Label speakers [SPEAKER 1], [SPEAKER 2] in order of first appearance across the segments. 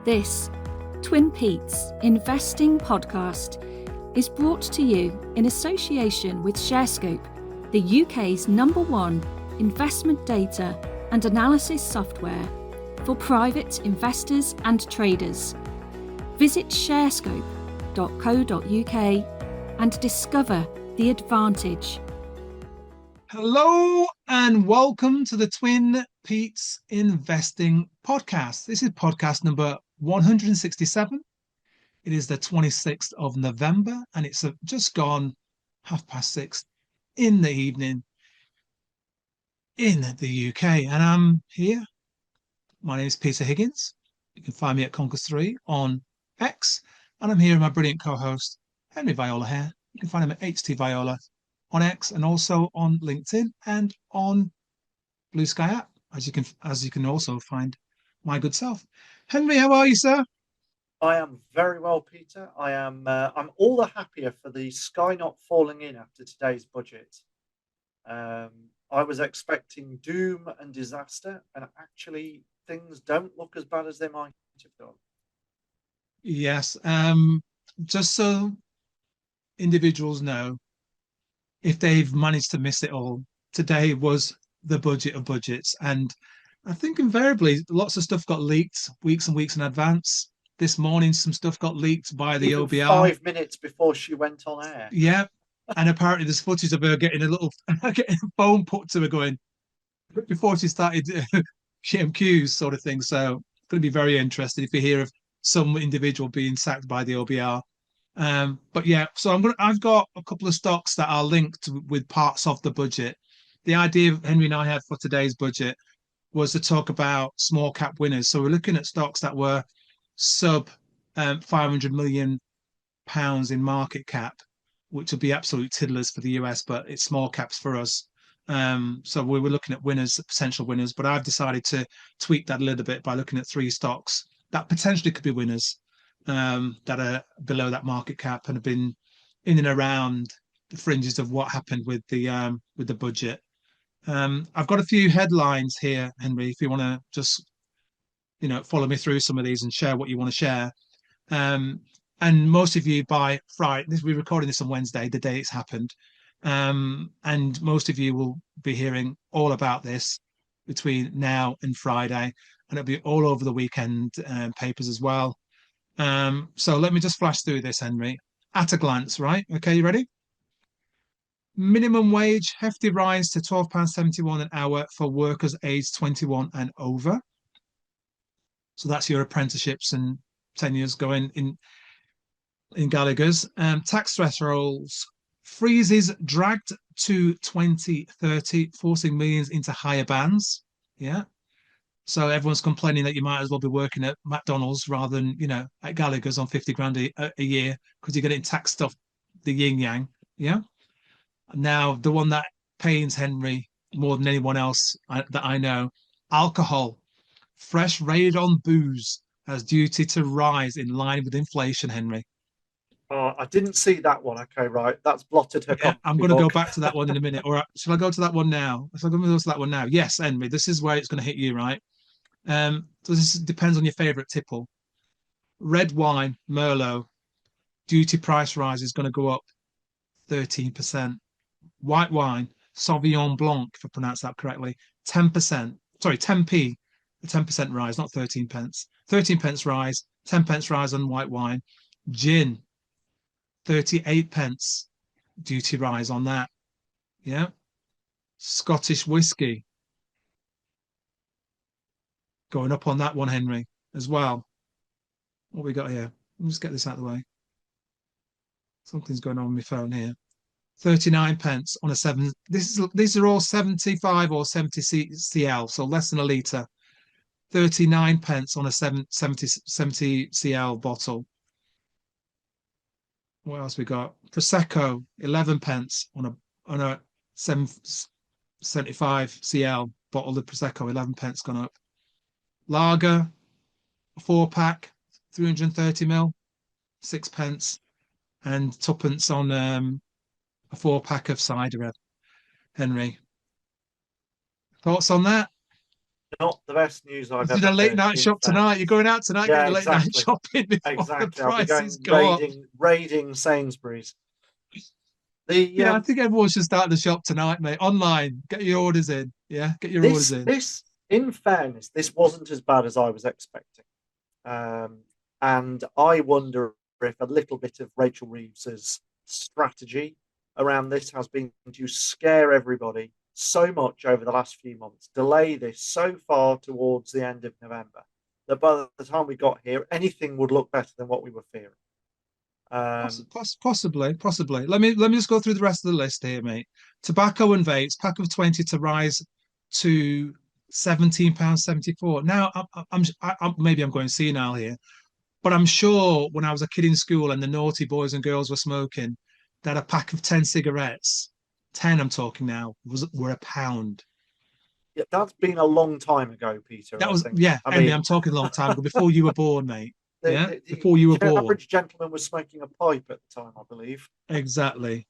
[SPEAKER 1] This Twin Peaks Investing Podcast is brought to you in association with ShareScope, the UK's #1 investment data and analysis software for private investors and traders. Visit sharescope.co.uk and discover the advantage.
[SPEAKER 2] Hello and welcome to the Twin Peaks Investing Podcast. This is podcast number 167. It is the 26th of November and it's just gone 6:30 in the evening in the UK. And I'm here. My name is Peter Higgins. You can find me at Conkers on X. And I'm here with my brilliant co-host, Henry Viola here. You can find him at HT Viola on X and also on LinkedIn and on Blue Sky app, as you can also find my good self. Henry, how are you, sir?
[SPEAKER 3] I am very well, Peter. I'm all the happier for the sky not falling in after today's budget. I was expecting doom and disaster, and actually things don't look as bad as they might have done.
[SPEAKER 2] Yes. Just so individuals know, if they've managed to miss it all, today was the budget of budgets. And I think invariably lots of stuff got leaked weeks and weeks in advance. This morning, some stuff got leaked by the
[SPEAKER 3] Even
[SPEAKER 2] OBR.
[SPEAKER 3] 5 minutes before she went on air.
[SPEAKER 2] Yeah. And apparently there's footage of her getting a phone put to her going before she started QMQs sort of thing. So it's going to be very interesting if you hear of some individual being sacked by the OBR. But yeah, so I've got a couple of stocks that are linked with parts of the budget. The idea Henry and I had for today's budget was to talk about small cap winners. So we're looking at stocks that were sub £500 million in market cap, which will be absolute tiddlers for the US, but it's small caps for us. So we were looking at winners, potential winners, but I've decided to tweak that a little bit by looking at 3 stocks that potentially could be winners, that are below that market cap and have been in and around the fringes of what happened with the budget. I've got a few headlines here, Henry, if you want to just follow me through some of these and share what you want to share. And most of you by Friday, we're recording this on Wednesday, the day it's happened. And most of you will be hearing all about this between now and Friday, and it'll be all over the weekend papers as well. So let me just flash through this, Henry, at a glance, right? Okay, you ready? Minimum wage, hefty rise to £12.71 an hour for workers aged 21 and over. So that's your apprenticeships and tenures going in Gallagher's. Tax thresholds, freezes dragged to 2030, forcing millions into higher bands. Yeah. So everyone's complaining that you might as well be working at McDonald's rather than, at Gallagher's on 50 grand a year because you're getting taxed off the yin yang. Yeah. Now, the one that pains Henry more than anyone else that I know, alcohol, fresh raid on booze has duty to rise in line with inflation, Henry.
[SPEAKER 3] Oh, I didn't see that one. Okay, right. That's blotted her.
[SPEAKER 2] Yeah, I'm going to go back to that one in a minute. Or shall I go to that one now? Shall I go to that one now? Yes, Henry, this is where it's going to hit you, right? So this depends on your favourite tipple. Red wine, Merlot, duty price rise is going to go up 13%. White wine, Sauvignon Blanc, if I pronounce that correctly, 10%. Sorry, 10p, a 10% rise, not 13 pence. 13 pence rise, 10 pence rise on white wine. Gin, 38 pence, duty rise on that. Yeah. Scottish whiskey, going up on that one, Henry, as well. What we got here? Let me just get this out of the way. Something's going on with my phone here. 39 pence on a 7. These are all 75 or 70 CL, so less than a litre. 39 pence on a 70 CL bottle. What else we got? Prosecco, 11 pence on a 75 CL bottle of Prosecco, 11 pence gone up. Lager, a 4-pack, 330 ml, 6 pence, and 2p on a 4-pack of cider, Henry. Thoughts on that?
[SPEAKER 3] not the best news I've
[SPEAKER 2] You did
[SPEAKER 3] ever
[SPEAKER 2] a late
[SPEAKER 3] heard,
[SPEAKER 2] night
[SPEAKER 3] in
[SPEAKER 2] shop tonight. You're
[SPEAKER 3] fairness.
[SPEAKER 2] going out tonight,
[SPEAKER 3] Yeah,
[SPEAKER 2] getting your late night
[SPEAKER 3] exactly.
[SPEAKER 2] shopping before the
[SPEAKER 3] Exactly. I'll be
[SPEAKER 2] prices
[SPEAKER 3] going
[SPEAKER 2] go up.
[SPEAKER 3] raiding Sainsbury's.
[SPEAKER 2] Yeah, I think everyone should start the shop tonight, mate. Online, get your orders in. Yeah, get your orders in.
[SPEAKER 3] This, in fairness, this wasn't as bad as I was expecting. And I wonder if a little bit of Rachel Reeves's strategy around this has been to scare everybody so much over the last few months, delay this so far towards the end of November, that by the time we got here, anything would look better than what we were fearing.
[SPEAKER 2] Possibly. Let me just go through the rest of the list here, mate. Tobacco and vapes, pack of 20 to rise to £17.74. Now, maybe I'm going senile here, but I'm sure when I was a kid in school and the naughty boys and girls were smoking, that a pack of 10 cigarettes, 10 I'm talking now, were £1.
[SPEAKER 3] Yeah, that's been a long time ago, Peter.
[SPEAKER 2] That
[SPEAKER 3] I
[SPEAKER 2] was,
[SPEAKER 3] think.
[SPEAKER 2] yeah,
[SPEAKER 3] I
[SPEAKER 2] Andy,
[SPEAKER 3] mean,
[SPEAKER 2] I'm talking a long time ago, before you were born, mate. Yeah,
[SPEAKER 3] the
[SPEAKER 2] before you were born.
[SPEAKER 3] average gentleman was smoking a pipe at the time, I believe.
[SPEAKER 2] Exactly.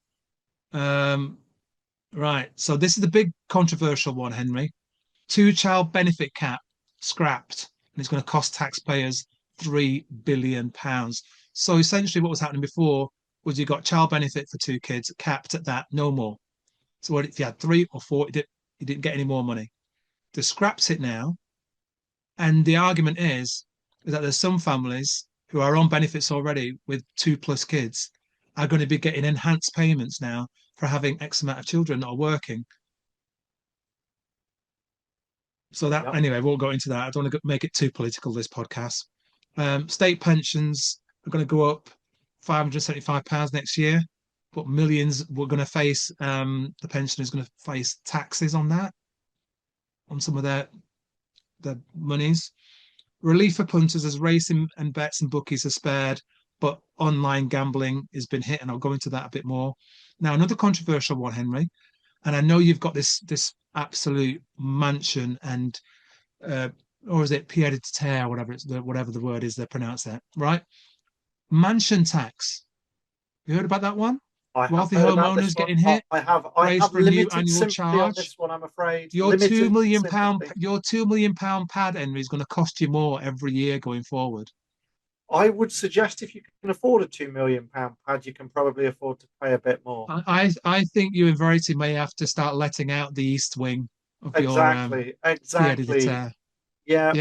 [SPEAKER 2] Right. So this is the big controversial one, Henry. Two-child benefit cap scrapped, and it's going to cost taxpayers £3 billion. So essentially, what was happening before was you got child benefit for 2 kids, capped at that, no more. So what if you had 3 or 4, you didn't get any more money. They scraps it now, and the argument is that there's some families who are on benefits already with 2+ kids are going to be getting enhanced payments now for having X amount of children that are working. So that, anyway, we'll go into that. I don't want to make it too political, this podcast. State pensions are going to go up £575 next year, but millions we're going to face, the pensioners going to face taxes on that, on some of their monies. Relief for punters as racing and bets and bookies are spared, but online gambling has been hit, and I'll go into that a bit more. Now, another controversial one, Henry, and I know you've got this absolute mansion and or is it pied à terre, whatever the word is they pronounce that, right? Mansion tax. You heard about that one? Wealthy homeowners getting hit.
[SPEAKER 3] I have
[SPEAKER 2] for a new
[SPEAKER 3] limited
[SPEAKER 2] annual
[SPEAKER 3] sympathy
[SPEAKER 2] charge
[SPEAKER 3] on this one, I'm afraid.
[SPEAKER 2] Your £2 million
[SPEAKER 3] sympathy.
[SPEAKER 2] your £2 million pad, Henry, is going to cost you more every year going forward.
[SPEAKER 3] I would suggest if you can afford a £2 million pad, you can probably afford to pay a bit more.
[SPEAKER 2] I think you in Verity may have to start letting out the east wing of
[SPEAKER 3] exactly. Yeah.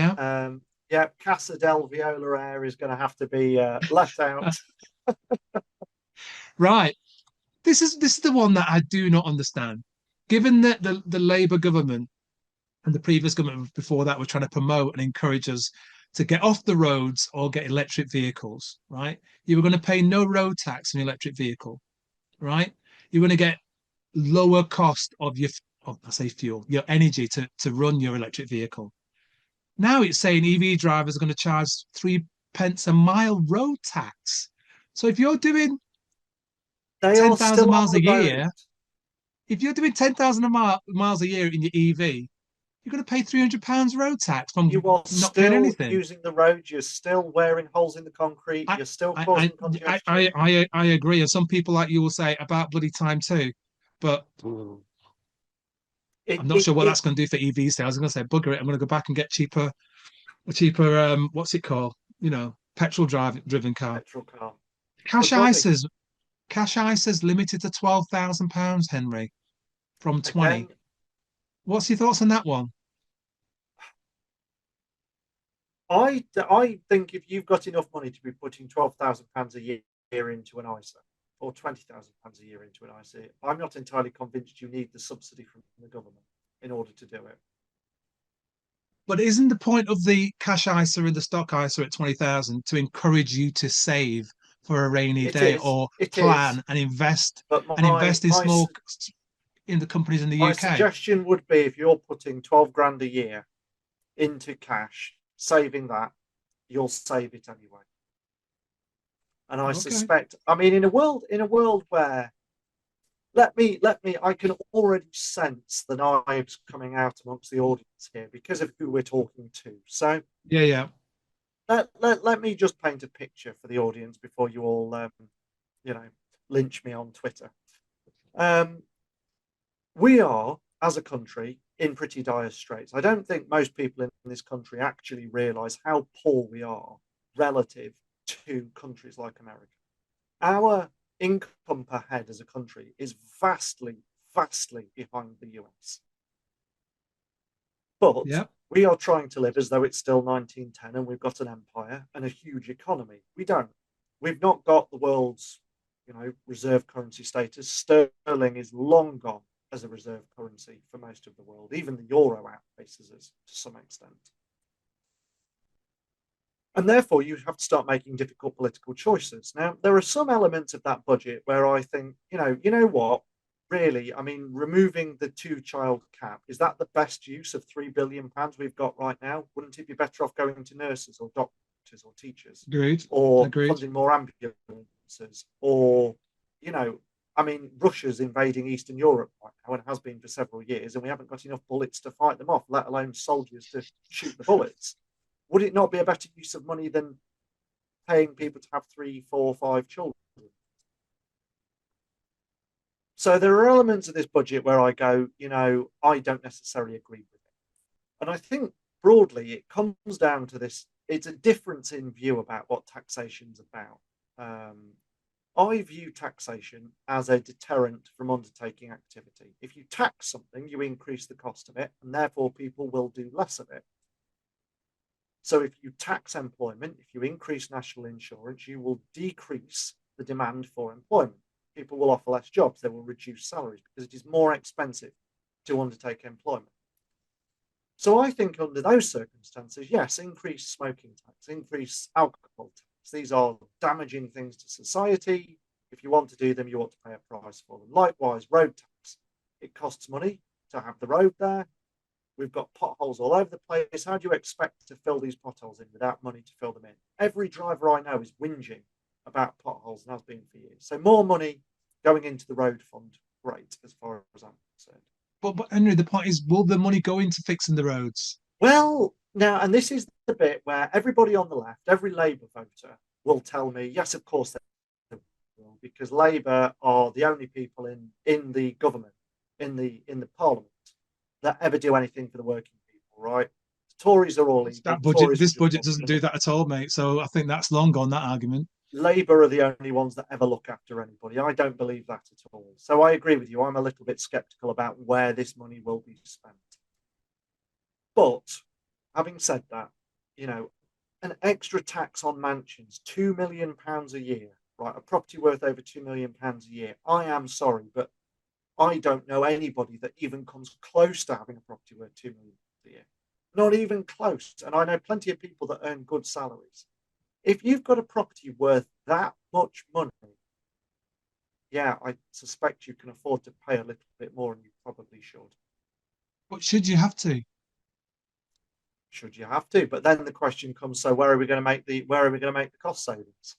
[SPEAKER 3] Casa del Viola Air is going to have to be let out.
[SPEAKER 2] Right. This is the one that I do not understand. Given that the Labour government and the previous government before that were trying to promote and encourage us to get off the roads or get electric vehicles, right? You were going to pay no road tax on your electric vehicle, right? You're going to get lower cost of your energy to run your electric vehicle. Now it's saying EV drivers are going to charge 3 pence a mile road tax. So if you're doing 10,000 miles a year, if you're doing 10,000 miles a year in your EV, you're going to pay £300 road tax from not paying anything.
[SPEAKER 3] Using the road, you're still wearing holes in the concrete, you're still causing congestion.
[SPEAKER 2] I agree, and some people like you will say about bloody time too, but I'm not sure what that's going to do for EV sales. I'm going to say bugger it. I'm going to go back and get cheaper. What's it called? Petrol driven car.
[SPEAKER 3] Petrol car.
[SPEAKER 2] Cash ISAs limited to £12,000, Henry, from 20. Again, what's your thoughts on that one?
[SPEAKER 3] I think if you've got enough money to be putting £12,000 a year into an ISA or £20,000 a year into an ISA, I'm not entirely convinced you need the subsidy from the government in order to do it.
[SPEAKER 2] But isn't the point of the cash ISA and the stock ISA at 20,000 to encourage you to save for a rainy day or plan and invest in the companies in the UK?
[SPEAKER 3] My suggestion would be if you're putting 12 grand a year into cash, saving that, you'll save it anyway. And I suspect, I mean, in a world where I can already sense the knives coming out amongst the audience here because of who we're talking to. So
[SPEAKER 2] yeah.
[SPEAKER 3] Let me just paint a picture for the audience before you all, lynch me on Twitter. We are, as a country, in pretty dire straits. I don't think most people in this country actually realise how poor we are relative to countries like America. Our income per head as a country is vastly behind the US. But we are trying to live as though it's still 1910 and we've got an empire and a huge economy. We don't. We've not got the world's, reserve currency status. Sterling is long gone as a reserve currency for most of the world. Even the euro outpaces us to some extent. And therefore, you have to start making difficult political choices. Now, there are some elements of that budget where I think, you know what, really, I mean, removing the 2-child cap, is that the best use of £3 billion we've got right now? Wouldn't it be better off going to nurses or doctors or teachers?
[SPEAKER 2] Agreed.
[SPEAKER 3] Or funding more ambulances? Or, I mean, Russia's invading Eastern Europe right now and has been for several years, and we haven't got enough bullets to fight them off, let alone soldiers to shoot the bullets. Would it not be a better use of money than paying people to have 3, 4, 5 children? So there are elements of this budget where I go, I don't necessarily agree with it. And I think broadly it comes down to this. It's a difference in view about what taxation's about. I view taxation as a deterrent from undertaking activity. If you tax something, you increase the cost of it, and therefore people will do less of it. So if you tax employment, if you increase national insurance, you will decrease the demand for employment. People will offer less jobs. They will reduce salaries because it is more expensive to undertake employment. So I think under those circumstances, yes, increase smoking tax, increase alcohol tax. These are damaging things to society. If you want to do them, you ought to pay a price for them. Likewise, road tax. It costs money to have the road there. We've got potholes all over the place. How do you expect to fill these potholes in without money to fill them in? Every driver I know is whinging about potholes and has been for years. So more money going into the road fund, great, as far as I'm concerned.
[SPEAKER 2] But Henry, the point is, will the money go into fixing the roads?
[SPEAKER 3] Well, now, and this is the bit where everybody on the left, every Labour voter will tell me, yes, of course they will, because Labour are the only people in the government, in the Parliament, that ever do anything for the working people, right? The Tories are all evil.
[SPEAKER 2] This budget doesn't do that at all, mate. So I think that's long gone, that argument.
[SPEAKER 3] Labour are the only ones that ever look after anybody. I don't believe that at all. So I agree with you. I'm a little bit sceptical about where this money will be spent. But having said that, an extra tax on mansions, £2 million a year, right? A property worth over £2 million a year. I am sorry, but I don't know anybody that even comes close to having a property worth £2 million a year. Not even close. And I know plenty of people that earn good salaries. If you've got a property worth that much money, yeah, I suspect you can afford to pay a little bit more, and you probably should.
[SPEAKER 2] But should you have to?
[SPEAKER 3] Should you have to? But then the question comes: so where are we going to make the cost savings?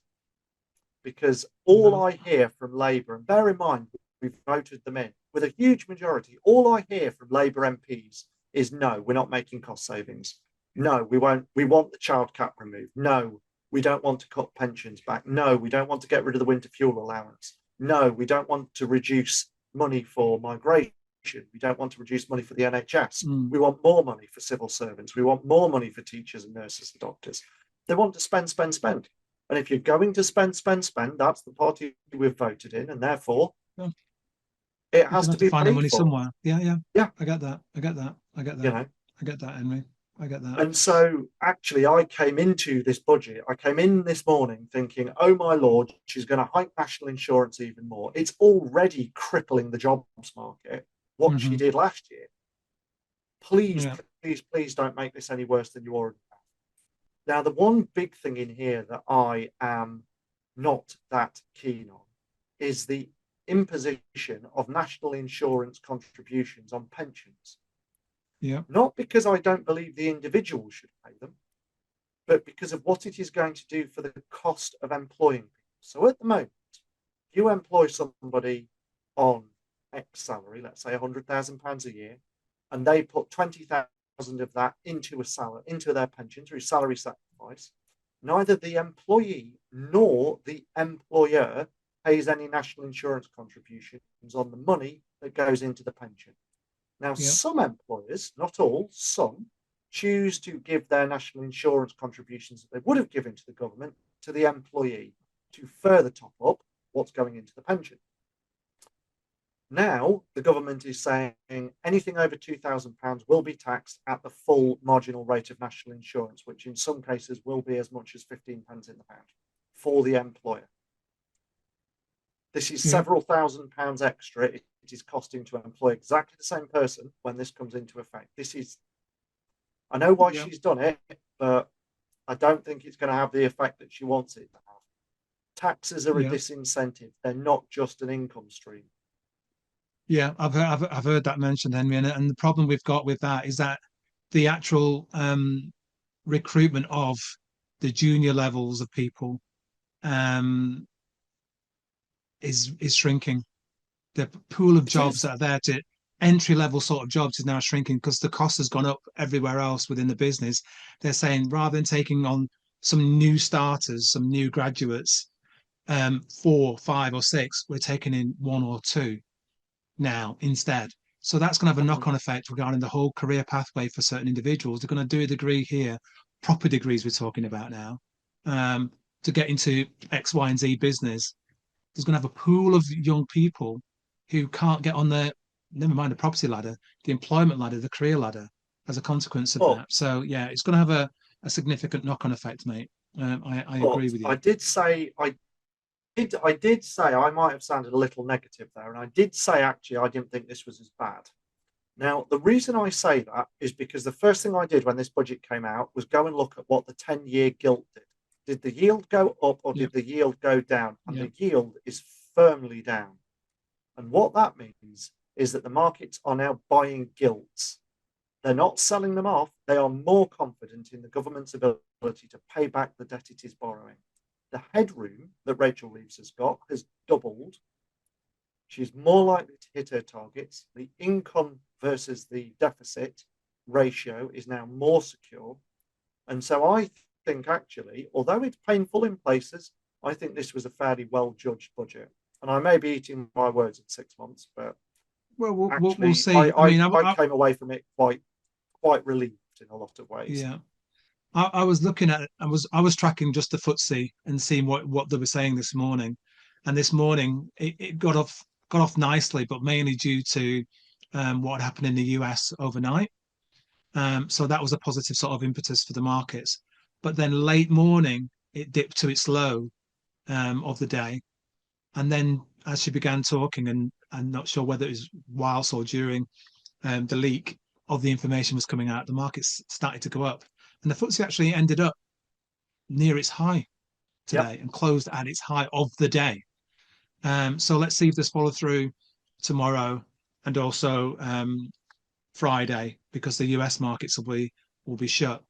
[SPEAKER 3] Because all I hear from Labour, and bear in mind we've voted them in with a huge majority, all I hear from Labour MPs is no, we're not making cost savings. No, we won't. We want the child cap removed. No, we don't want to cut pensions back. No, we don't want to get rid of the winter fuel allowance. No, we don't want to reduce money for migration. We don't want to reduce money for the NHS. We want more money for civil servants. We want more money for teachers and nurses and doctors. They want to spend. And if you're going to spend, that's the party we've voted in, and therefore it has to be
[SPEAKER 2] find the money
[SPEAKER 3] for.
[SPEAKER 2] somewhere. Yeah. I get that. I get that, Henry. I get that.
[SPEAKER 3] And so actually I came into this budget, I came in this morning thinking, oh my Lord, she's going to hike national insurance even more. It's already crippling the jobs market, what she did last year. Please don't make this any worse than you already have. Now, the one big thing in here that I am not that keen on is the imposition of national insurance contributions on pensions.
[SPEAKER 2] Yeah.
[SPEAKER 3] Not because I don't believe the individual should pay them, but because of what it is going to do for the cost of employing people. So at the moment, if you employ somebody on X salary, let's say £100,000 a year, and they put 20,000 of that into their pension through salary sacrifice, neither the employee nor the employer pays any national insurance contributions on the money that goes into the pension. Now,
[SPEAKER 2] Yeah.
[SPEAKER 3] some employers, not all, some, choose to give their national insurance contributions that they would have given to the government to the employee to further top up what's going into the pension. Now, the government is saying anything over £2,000 will be taxed at the full marginal rate of national insurance, which in some cases will be as much as 15 pence in the pound for the employer. This is several £1,000s extra it is costing to employ exactly the same person when this comes into effect. This is, I know why she's done it, but I don't think it's going to have the effect that she wants it to have. Taxes are a disincentive. They're not just an income stream.
[SPEAKER 2] Yeah, I've heard that mentioned, Henry, and the problem we've got with that is that the actual recruitment of the junior levels of people is shrinking. The pool of jobs that are there to entry level sort of jobs is now shrinking because the cost has gone up everywhere else within the business. They're saying rather than taking on some new starters, some new graduates, 4, 5, or 6, we're taking in 1 or 2 now instead. So that's going to have a knock-on effect regarding the whole career pathway for certain individuals. They're going to do a degree here, proper degrees we're talking about now, to get into X, Y, and Z business. There's going to have a pool of young people who can't get on the, never mind the property ladder, the employment ladder, the career ladder as a consequence of that. So yeah, it's going to have a significant knock-on effect, mate. I agree with you.
[SPEAKER 3] I did say I might have sounded a little negative there, and I did say actually I didn't think this was as bad. Now, the reason I say that is because the first thing I did when this budget came out was go and look at what the 10-year gilt did. Did the yield go up or did the yield go down? And the yield is firmly down. And what that means is that the markets are now buying gilts. They're not selling them off. They are more confident in the government's ability to pay back the debt it is borrowing. The headroom that Rachel Reeves has got has doubled. She's more likely to hit her targets. The income versus the deficit ratio is now more secure. And so I think actually, although it's painful in places, I think this was a fairly well-judged budget. And I may be eating my words in 6 months, but
[SPEAKER 2] we'll see.
[SPEAKER 3] I came away from it quite relieved in a lot of ways.
[SPEAKER 2] Yeah. I was looking at it. I was tracking just the FTSE and seeing what they were saying this morning, and this morning it got off nicely, but mainly due to what happened in the US overnight. So that was a positive sort of impetus for the markets. But then late morning it dipped to its low of the day, and then as she began talking, and I'm not sure whether it was whilst or during the leak of the information was coming out, the markets started to go up. And the FTSE actually ended up near its high today and closed at its high of the day. So let's see if there's follow through tomorrow and also Friday, because the US markets will be shut.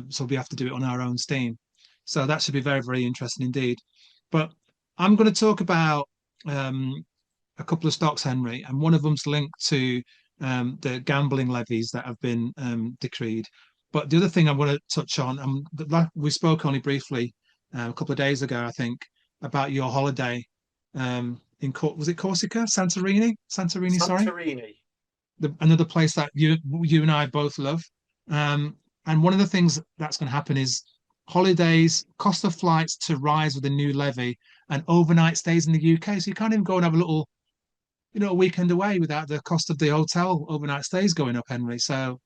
[SPEAKER 2] So we have to do it on our own steam. So that should be very, very interesting indeed. But I'm going to talk about a couple of stocks, Henry, and one of them's linked to the gambling levies that have been decreed. But the other thing I want to touch on, we spoke only briefly a couple of days ago, I think, about your holiday was it Corsica, Santorini, sorry, another place that you and I both love. And one of the things that's going to happen is holidays, cost of flights to rise with a new levy, and overnight stays in the UK. So you can't even go and have a little, a weekend away without the cost of the hotel overnight stays going up, Henry. So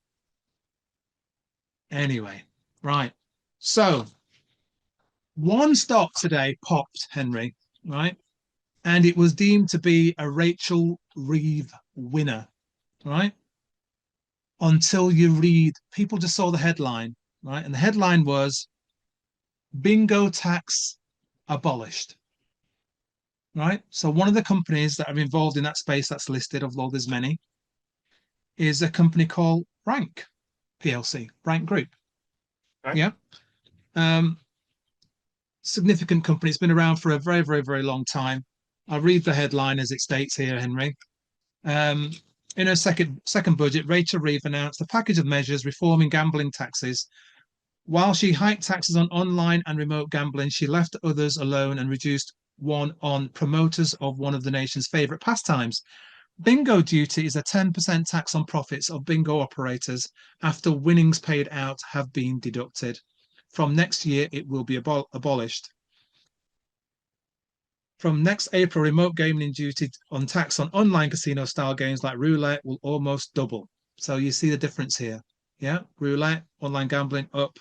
[SPEAKER 2] anyway, right. So one stock today popped, Henry, right? And it was deemed to be a Rachel Reeve winner, right? Until you read, people just saw the headline, right? And the headline was bingo tax abolished, right? So one of the companies that are involved in that space that's listed, although there's many, is a company called Rank PLC, Rank Group. Okay. Yeah. Significant company. It's been around for a very, very, very long time. I'll read the headline as it states here, Henry. In her second budget, Rachel Reeve announced a package of measures reforming gambling taxes. While she hiked taxes on online and remote gambling, she left others alone and reduced one on promoters of one of the nation's favourite pastimes. Bingo duty is a 10% tax on profits of bingo operators after winnings paid out have been deducted. From next year, it will be abolished. From next April, remote gaming duty on tax on online casino-style games like roulette will almost double. So you see the difference here. Yeah, roulette, online gambling up.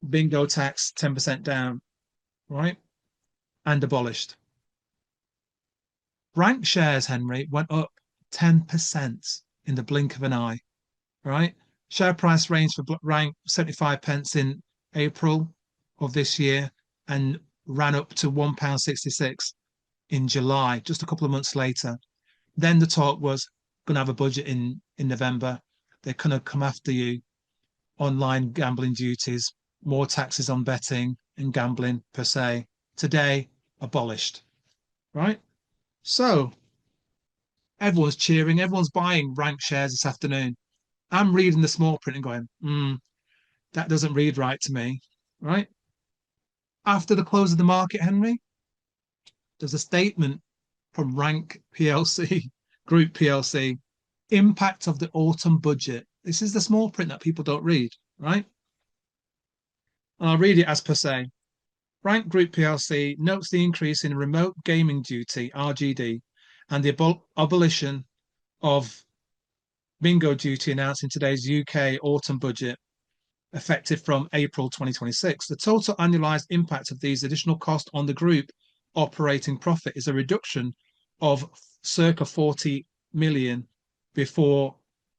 [SPEAKER 2] Bingo tax 10% down, right? And abolished. Rank shares, Henry, went up 10% in the blink of an eye, right? Share price range for rank 75 pence in April of this year and ran up to £1.66 in July, just a couple of months later. Then the talk was going to have a budget in November. They're going to come after you. Online gambling duties, more taxes on betting and gambling per se. Today, abolished, right? So everyone's cheering, everyone's buying rank shares this afternoon. I'm reading the small print and going, that doesn't read right to me, right? After the close of the market, Henry, there's a statement from Rank PLC, Group PLC, impact of the autumn budget. This is the small print that people don't read, right? And I'll read it as per se. Rank Group PLC notes the increase in remote gaming duty, RGD, and the abolition of bingo duty announced in today's UK autumn budget, effective from April 2026. The total annualized impact of these additional costs on the group operating profit is a reduction of circa 40 million before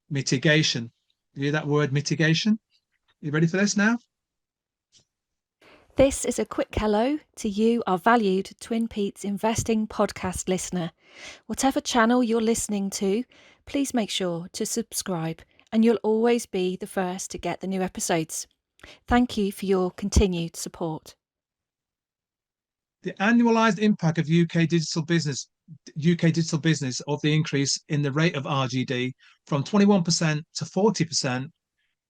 [SPEAKER 2] mitigation. You hear that word, mitigation? You ready for this now?
[SPEAKER 1] This is a quick hello to you, our valued Twin Peaks Investing podcast listener. Whatever channel you're listening to, please make sure to subscribe and you'll always be the first to get the new episodes. Thank you for your continued support.
[SPEAKER 2] The annualized impact of UK digital business of the increase in the rate of RGD from 21% to 40%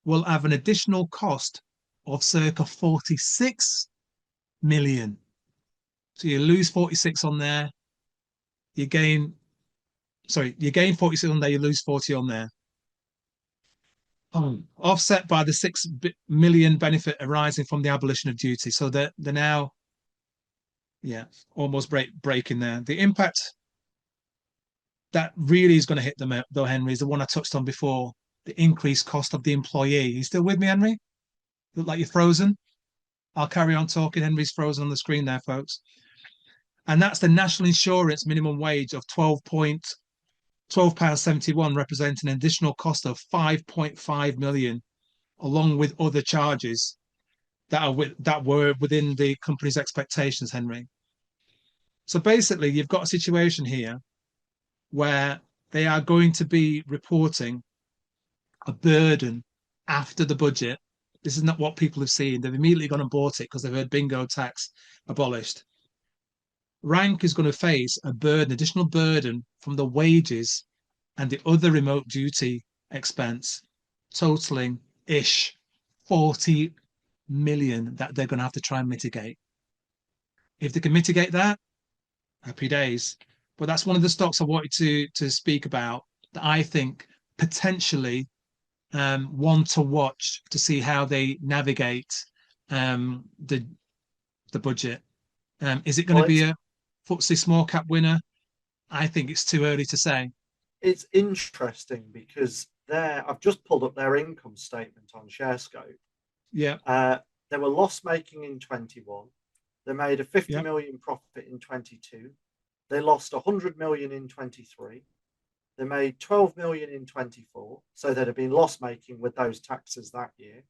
[SPEAKER 2] will have an additional cost of circa 46 million. So you lose 46 on there, you gain 46 on there, you lose 40 on there. Offset by the 6 million benefit arising from the abolition of duty. So they're now, almost breaking there. The impact that really is going to hit them, though, Henry, is the one I touched on before, the increased cost of the employee. You still with me, Henry? Look like you're frozen. I'll carry on talking. Henry's frozen on the screen there, folks. And that's the national insurance minimum wage of £12.71, representing an additional cost of 5.5 million, along with other charges that were within the company's expectations, Henry. So basically, you've got a situation here where they are going to be reporting a burden after the budget. This is not what people have seen. They've immediately gone and bought it because they've heard bingo tax abolished. Rank is going to face additional burden from the wages and the other remote duty expense, totaling 40 million that they're going to have to try and mitigate. If they can mitigate that, happy days. But that's one of the stocks I wanted to speak about that I think potentially one to watch to see how they navigate the budget. Is it going to be a FTSE small cap winner? I think it's too early to say.
[SPEAKER 3] It's interesting because I've just pulled up their income statement on ShareScope.
[SPEAKER 2] Yeah.
[SPEAKER 3] They were loss making in 21. They made a 50 million profit in 22. They lost 100 million in 23. They made 12 million in 24. So they'd have been loss making with those taxes that year.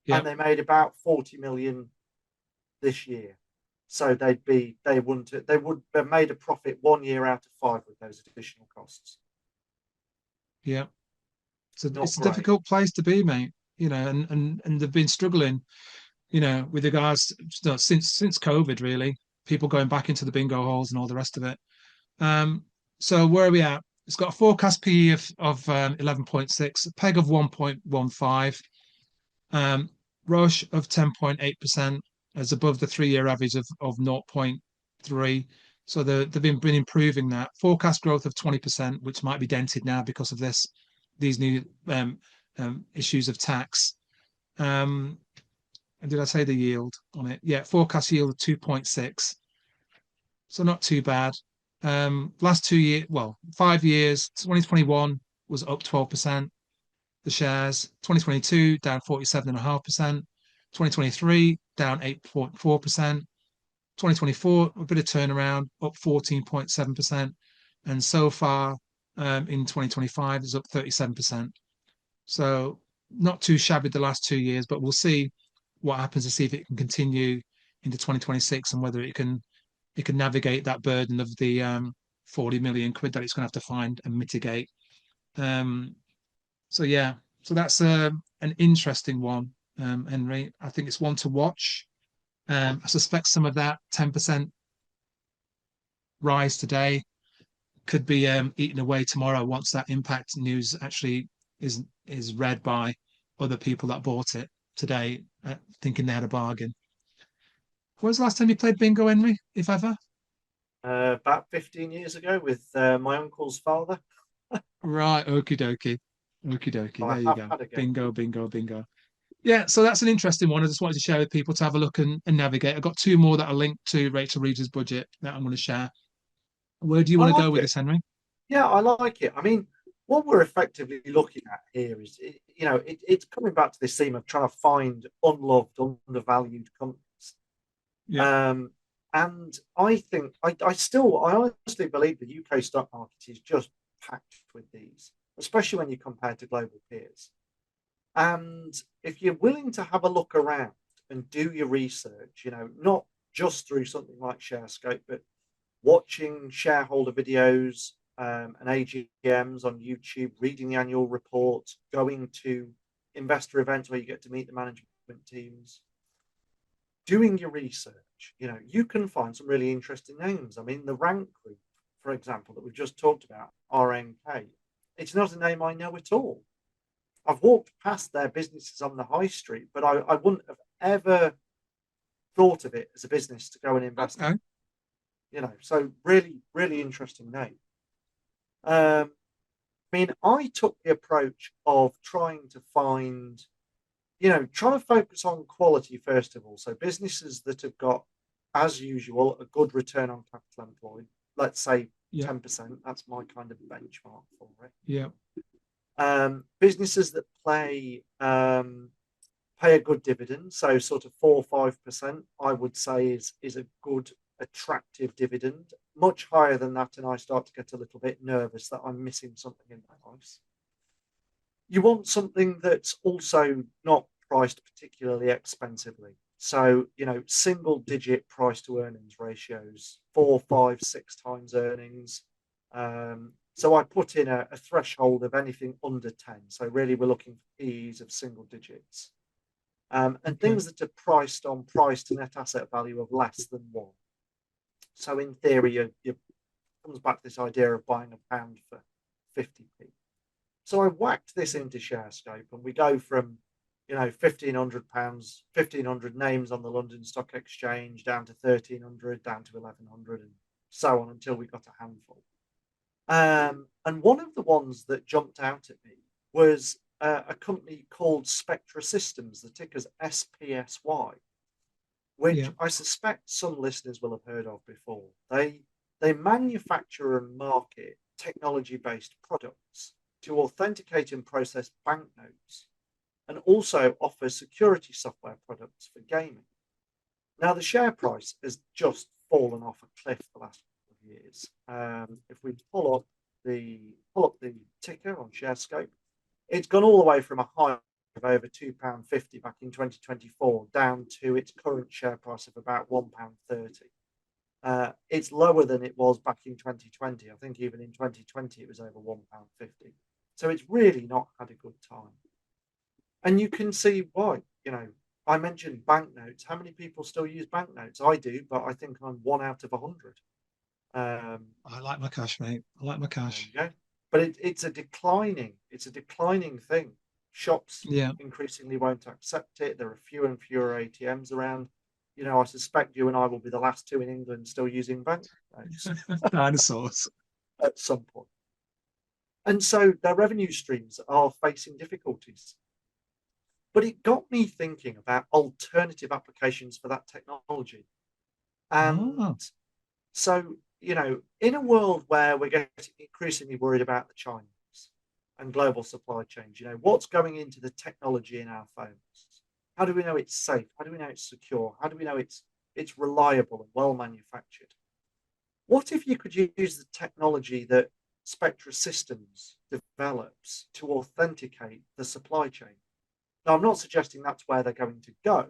[SPEAKER 3] Yep. And they made about 40 million this year. So they would have made a profit 1 year out of 5 with those additional costs.
[SPEAKER 2] Yeah. So it's a difficult place to be, mate. And they've been struggling, with regards since COVID, really. People going back into the bingo halls and all the rest of it. So where are we at? It's got a forecast PE of 11.6, a PEG of 1.15, ROAS of 10.8%, as above the 3-year average of 0.3. So they've been improving that forecast growth of 20%, which might be dented now because of these new issues of tax. And did I say the yield on it? Yeah, forecast yield of 2.6. So not too bad. Last 2 years, well, 5 years, 2021 was up 12%. The shares, 2022 down 47.5%, 2023 down 8.4%, 2024 a bit of turnaround, up 14.7%, and so far in 2025 is up 37%. So not too shabby the last 2 years, but we'll see what happens to see if it can continue into 2026 and whether it can navigate that burden of the 40 million quid that it's going to have to find and mitigate. So yeah, so that's an interesting one, Henry. I think it's one to watch. I suspect some of that 10% rise today could be eaten away tomorrow once that impact news actually is read by other people that bought it today, thinking they had a bargain. When was the last time you played bingo, Henry, if ever?
[SPEAKER 3] About 15 years ago with my uncle's father.
[SPEAKER 2] Right, okie dokie. Okie dokie. There you go.
[SPEAKER 3] Bingo,
[SPEAKER 2] bingo, bingo. Yeah, so that's an interesting one. I just wanted to share with people to have a look and navigate. I've got 2 more that are linked to Rachel Reeves' budget that I'm going to share. Where do you want to go with this, Henry?
[SPEAKER 3] Yeah, I like it. I mean, what we're effectively looking at here is, it's coming back to this theme of trying to find unloved, undervalued companies.
[SPEAKER 2] Yeah.
[SPEAKER 3] And I think I honestly believe the UK stock market is just packed with these, especially when you compare to global peers. And if you're willing to have a look around and do your research, not just through something like ShareScope, but watching shareholder videos and AGMs on YouTube, reading the annual reports, going to investor events where you get to meet the management teams, doing your research, you can find some really interesting names. I mean, the Rank Group, for example, that we've just talked about, RNK, it's not a name I know at all. I've walked past their businesses on the high street, but I wouldn't have ever thought of it as a business to go and invest in. So really, really interesting name. I mean, I took the approach of trying to find, trying to focus on quality first of all. So businesses that have got, as usual, a good return on capital employed, let's say 10%, that's my kind of benchmark for it.
[SPEAKER 2] Yeah.
[SPEAKER 3] Businesses that pay a good dividend, so sort of 4 or 5%, I would say is a good, attractive dividend. Much higher than that, and I start to get a little bit nervous that I'm missing something in my life. You want something that's also not priced particularly expensively. So, single digit price to earnings ratios, 4, 5, 6 times earnings. So I put in a threshold of anything under 10. So really we're looking for PEs of single digits. And things that are priced on price to net asset value of less than 1. So in theory, it comes back to this idea of buying a pound for 50p. So I whacked this into ShareScope and we go from, £1,500, 1,500 names on the London Stock Exchange down to 1,300, down to 1,100 and so on until we got a handful. And one of the ones that jumped out at me was a company called Spectra Systems, the ticker's SPSY, which I suspect some listeners will have heard of before. They manufacture and market technology-based products to authenticate and process banknotes, and also offer security software products for gaming. Now, the share price has just fallen off a cliff the last couple of years. If we pull up the ticker on ShareScope, it's gone all the way from a high of over £2.50 back in 2024 down to its current share price of about £1.30. It's lower than it was back in 2020. I think even in 2020 it was over £1.50. So it's really not had a good time. And you can see why. I mentioned banknotes. How many people still use banknotes? I do, but I think I'm 1 out of 100.
[SPEAKER 2] I like my cash, mate. I like my cash.
[SPEAKER 3] But it's a declining thing. Shops increasingly won't accept it. There are fewer and fewer ATMs around. you know, I suspect you and I will be the last two in England still using banknotes
[SPEAKER 2] Dinosaurs.
[SPEAKER 3] at some point. And so their revenue streams are facing difficulties. But it got me thinking about alternative applications for that technology. And so, you know, in a world where we're getting increasingly worried about the Chinese and global supply chains, you know, what's going into the technology in our phones? How do we know it's safe? How do we know it's secure? How do we know it's reliable and well manufactured? What if you could use the technology that Spectra Systems develops to authenticate the supply chain? Now, I'm not suggesting that's where they're going to go,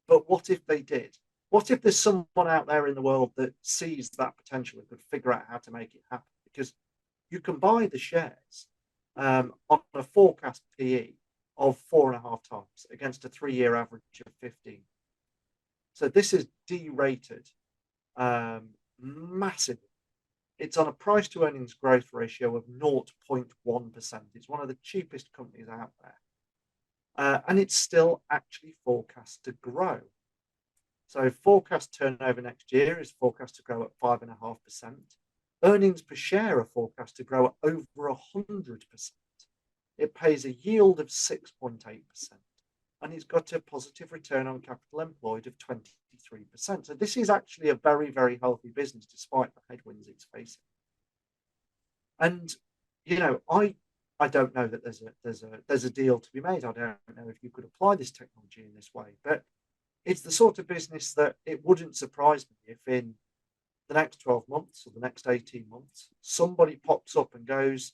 [SPEAKER 3] but what if they did? What if there's someone out there in the world that sees that potential and could figure out how to make it happen? Because you can buy the shares on a forecast PE of 4.5 times against a 3-year average of 15. So this is derated massively. It's on a price to earnings growth ratio of 0.1%. It's one of the cheapest companies out there. And it's still actually forecast to grow. So forecast turnover next year is forecast to grow at 5.5%. Earnings per share are forecast to grow at over 100%. It pays a yield of 6.8%. And it's got a positive return on capital employed of 23%. So this is actually a very, very healthy business despite the headwinds it's facing. And, you know, I don't know that there's a deal to be made. I don't know if you could apply this technology in this way, but it's the sort of business that it wouldn't surprise me if in the next 12 months or the next 18 months, somebody pops up and goes,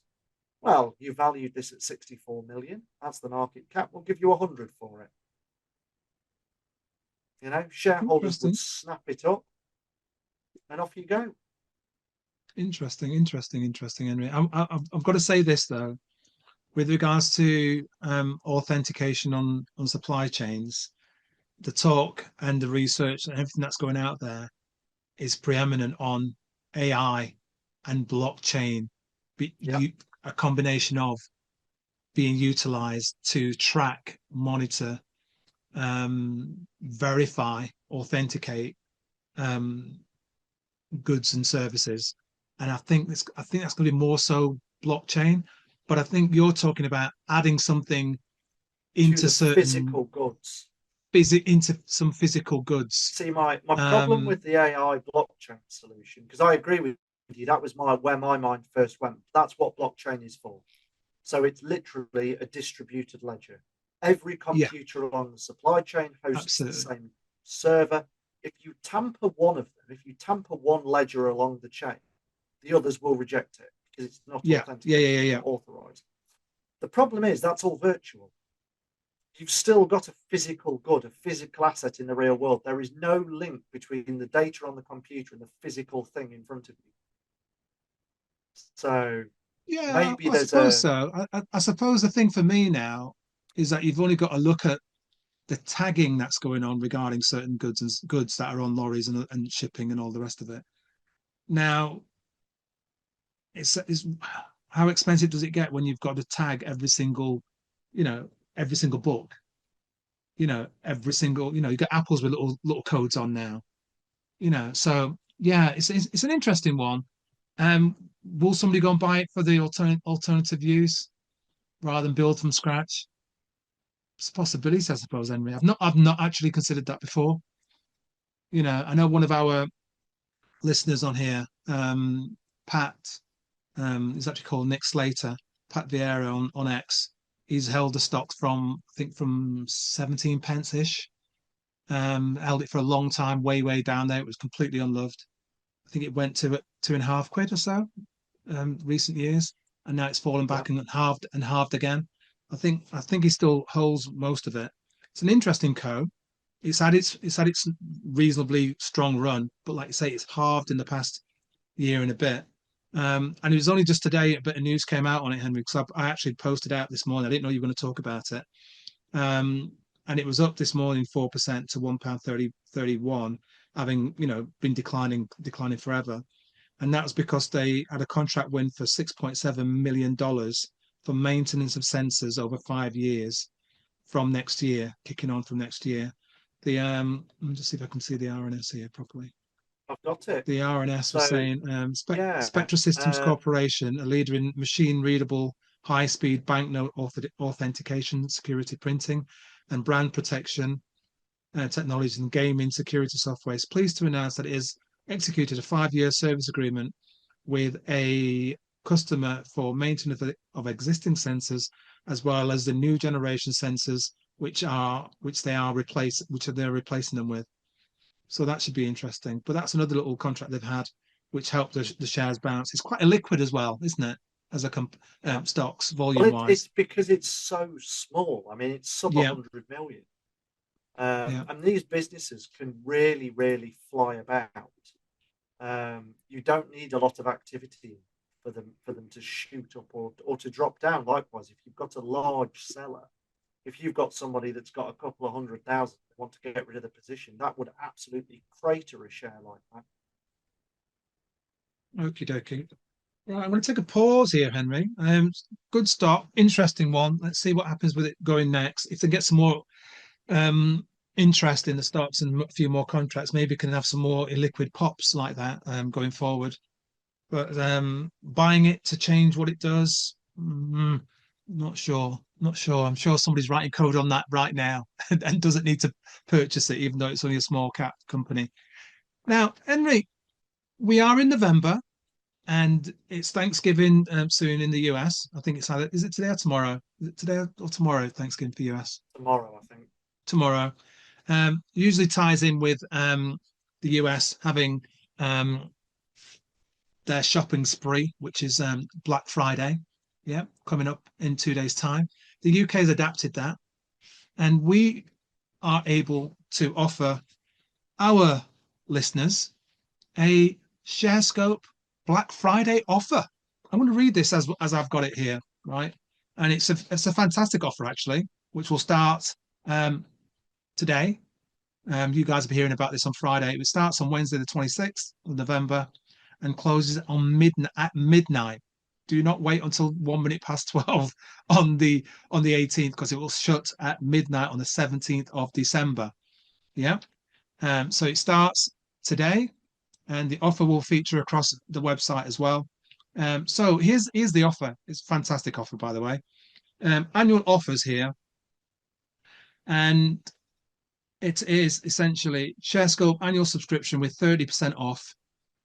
[SPEAKER 3] well, you valued this at 64 million. That's the market cap. We'll give you 100 for it. You know, shareholders would snap it up and off you go.
[SPEAKER 2] Interesting, Henry. I've got to say this though, with regards to authentication on supply chains, the talk and the research and everything that's going out there is preeminent on AI and blockchain, a combination of being utilized to track, monitor, verify, authenticate goods and services. And I think that's going to be more so blockchain. But I think you're talking about adding something into certain
[SPEAKER 3] physical goods.
[SPEAKER 2] Into some physical goods.
[SPEAKER 3] See, my problem with the AI blockchain solution, because I agree with you, that was where my mind first went. That's what blockchain is for. So it's literally a distributed ledger. Every computer along the supply chain hosts the same server. If you tamper one of them, if you tamper one ledger along the chain, the others will reject it because it's not authenticated or authorized. The problem is that's all virtual. You've still got a physical good, a physical asset in the real world. There is no link between the data on the computer and the physical thing in front of you. So maybe
[SPEAKER 2] I suppose so. I suppose the thing for me now is that you've only got to look at the tagging that's going on regarding certain goods that are on lorries and shipping and all the rest of it. Now, it's how expensive does it get when you've got to tag every single book? Every single, you got apples with little codes on now. So yeah, it's an interesting one. Will somebody go and buy it for the alternative use rather than build from scratch? It's a possibility, I suppose, Henry. I've not actually considered that before. I know one of our listeners on here, Pat, is actually called Nick Slater, Pat Vieira on X. He's held the stocks from 17 pence ish. Held it for a long time, way down there. It was completely unloved. I think it went to £2.50 or so recent years, and now it's fallen back and halved again. I think he still holds most of it. It's an interesting co. It's had its reasonably strong run, but like you say, it's halved in the past year and a bit. And it was only just today a bit of news came out on it, Henry, because I actually posted out this morning. I didn't know you were going to talk about it. And it was up this morning 4% to £1.31, having been declining forever. And that was because they had a contract win for $6.7 million for maintenance of sensors over 5 years from next year, kicking on from next year. let me just see if I can see the RNS here properly.
[SPEAKER 3] I've got it.
[SPEAKER 2] The RNS was
[SPEAKER 3] So,
[SPEAKER 2] saying
[SPEAKER 3] yeah,
[SPEAKER 2] Spectra Systems Corporation, a leader in machine readable, high speed banknote authentication, security printing, and brand protection technologies and gaming security software, is pleased to announce that it has executed a 5-year service agreement with a customer for maintenance of existing sensors, as well as the new generation sensors, which they're replacing them with. So that should be interesting. But that's another little contract they've had, which helped the shares bounce. It's quite illiquid as well, isn't it? As a stocks volume wise.
[SPEAKER 3] It's because it's so small. I mean, it's sub 100 million. And these businesses can really, really fly about. You don't need a lot of activity for them to shoot up or to drop down. Likewise, if you've got a large seller, if you've got somebody that's got a couple of 100,000 want to get rid of the position, that would absolutely crater a share like that.
[SPEAKER 2] Okie dokie. Right, I'm going to take a pause here, Henry. Good start, interesting one. Let's see what happens with it going next. If they get some more interest in the stocks and a few more contracts, maybe can have some more illiquid pops like that going forward. But buying it to change what it does, not sure. I'm sure somebody's writing code on that right now and doesn't need to purchase it, even though it's only a small cap company. Now, Henry, we are in November and it's Thanksgiving soon in the US. I think it's either, is it today or tomorrow? Is it today or tomorrow, Thanksgiving for the US?
[SPEAKER 3] Tomorrow, I think.
[SPEAKER 2] Tomorrow. Usually ties in with the US having their shopping spree, which is Black Friday. Yeah, coming up in 2 days' time. The UK has adapted that, and we are able to offer our listeners a ShareScope Black Friday offer. I'm going to read this as I've got it here, right? And it's a fantastic offer actually, which will start today. You guys will be hearing about this on Friday. It starts on Wednesday, the 26th of November, and closes on at midnight. Do not wait until 1 minute past 12 on the 18th, because it will shut at midnight on the 17th of December. Yeah. So it starts today, and the offer will feature across the website as well. So here's the offer. It's a fantastic offer, by the way. Annual offers here, and it is essentially ShareScope annual subscription with 30% off.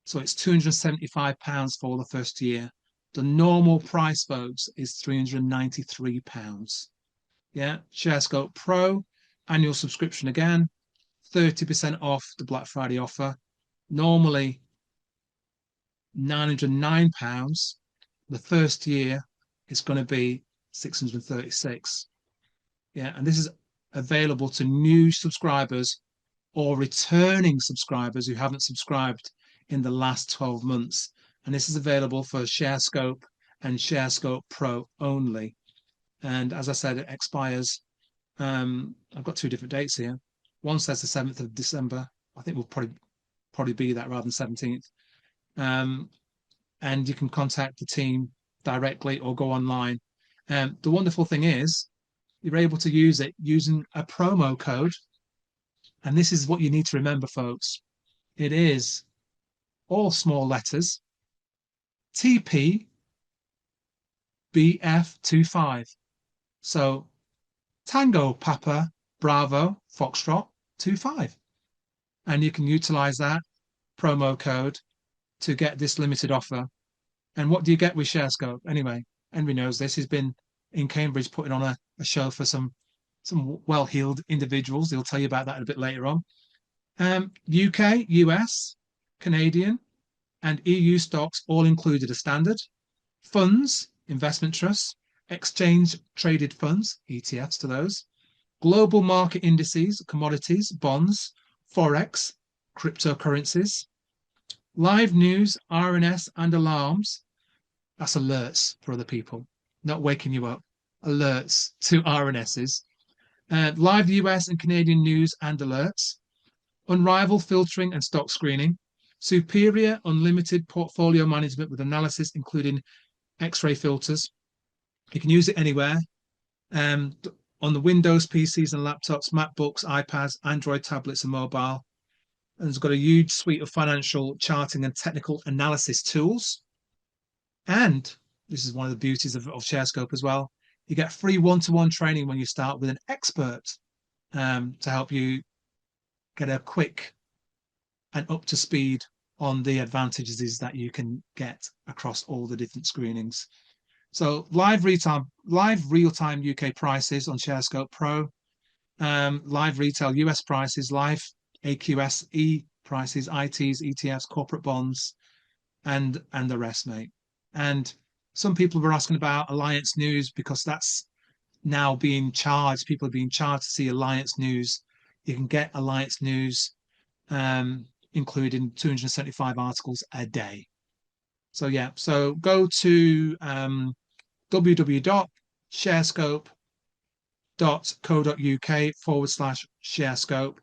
[SPEAKER 2] So it's £275 for the first year. The normal price, folks, is £393. Yeah, ShareScope Pro annual subscription again, 30% off the Black Friday offer. Normally £909. The first year is going to be £636. Yeah, and this is available to new subscribers or returning subscribers who haven't subscribed in the last 12 months. And this is available for ShareScope and ShareScope Pro only. And as I said, it expires. I've got 2 different dates here. One says the 7th of December. I think we'll probably be that rather than 17th. And you can contact the team directly or go online. The wonderful thing is you're able to use it using a promo code. And this is what you need to remember, folks. It is all small letters, TPBF25. So Tango Papa Bravo Foxtrot 25. And you can utilize that promo code to get this limited offer. And what do you get with ShareScope? Anyway, Henry knows this. He's been in Cambridge putting on a show for some well-heeled individuals. He'll tell you about that a bit later on. UK, US, Canadian, and EU stocks all included as standard. Funds, investment trusts, exchange traded funds, ETFs to those, global market indices, commodities, bonds, Forex, cryptocurrencies, live news, RNS, and alarms. That's alerts for other people, not waking you up. Alerts to RNSs. Live US and Canadian news and alerts. Unrivaled filtering and stock screening. Superior unlimited portfolio management with analysis, including X-ray filters. You can use it anywhere. on the Windows PCs and laptops, MacBooks, iPads, Android tablets, and mobile. And it's got a huge suite of financial charting and technical analysis tools. And this is one of the beauties of ShareScope as well. You get free one-to-one training when you start with an expert to help you get a quick and up to speed on the advantages that you can get across all the different screenings. So live real-time UK prices on ShareScope Pro, live retail US prices, live AQSE prices, ITs, ETFs, corporate bonds, and the rest, mate. And some people were asking about Alliance News because that's now being charged. People are being charged to see Alliance News. You can get Alliance News, including 275 articles a day. So yeah, so go to www.sharescope.co.uk/sharescope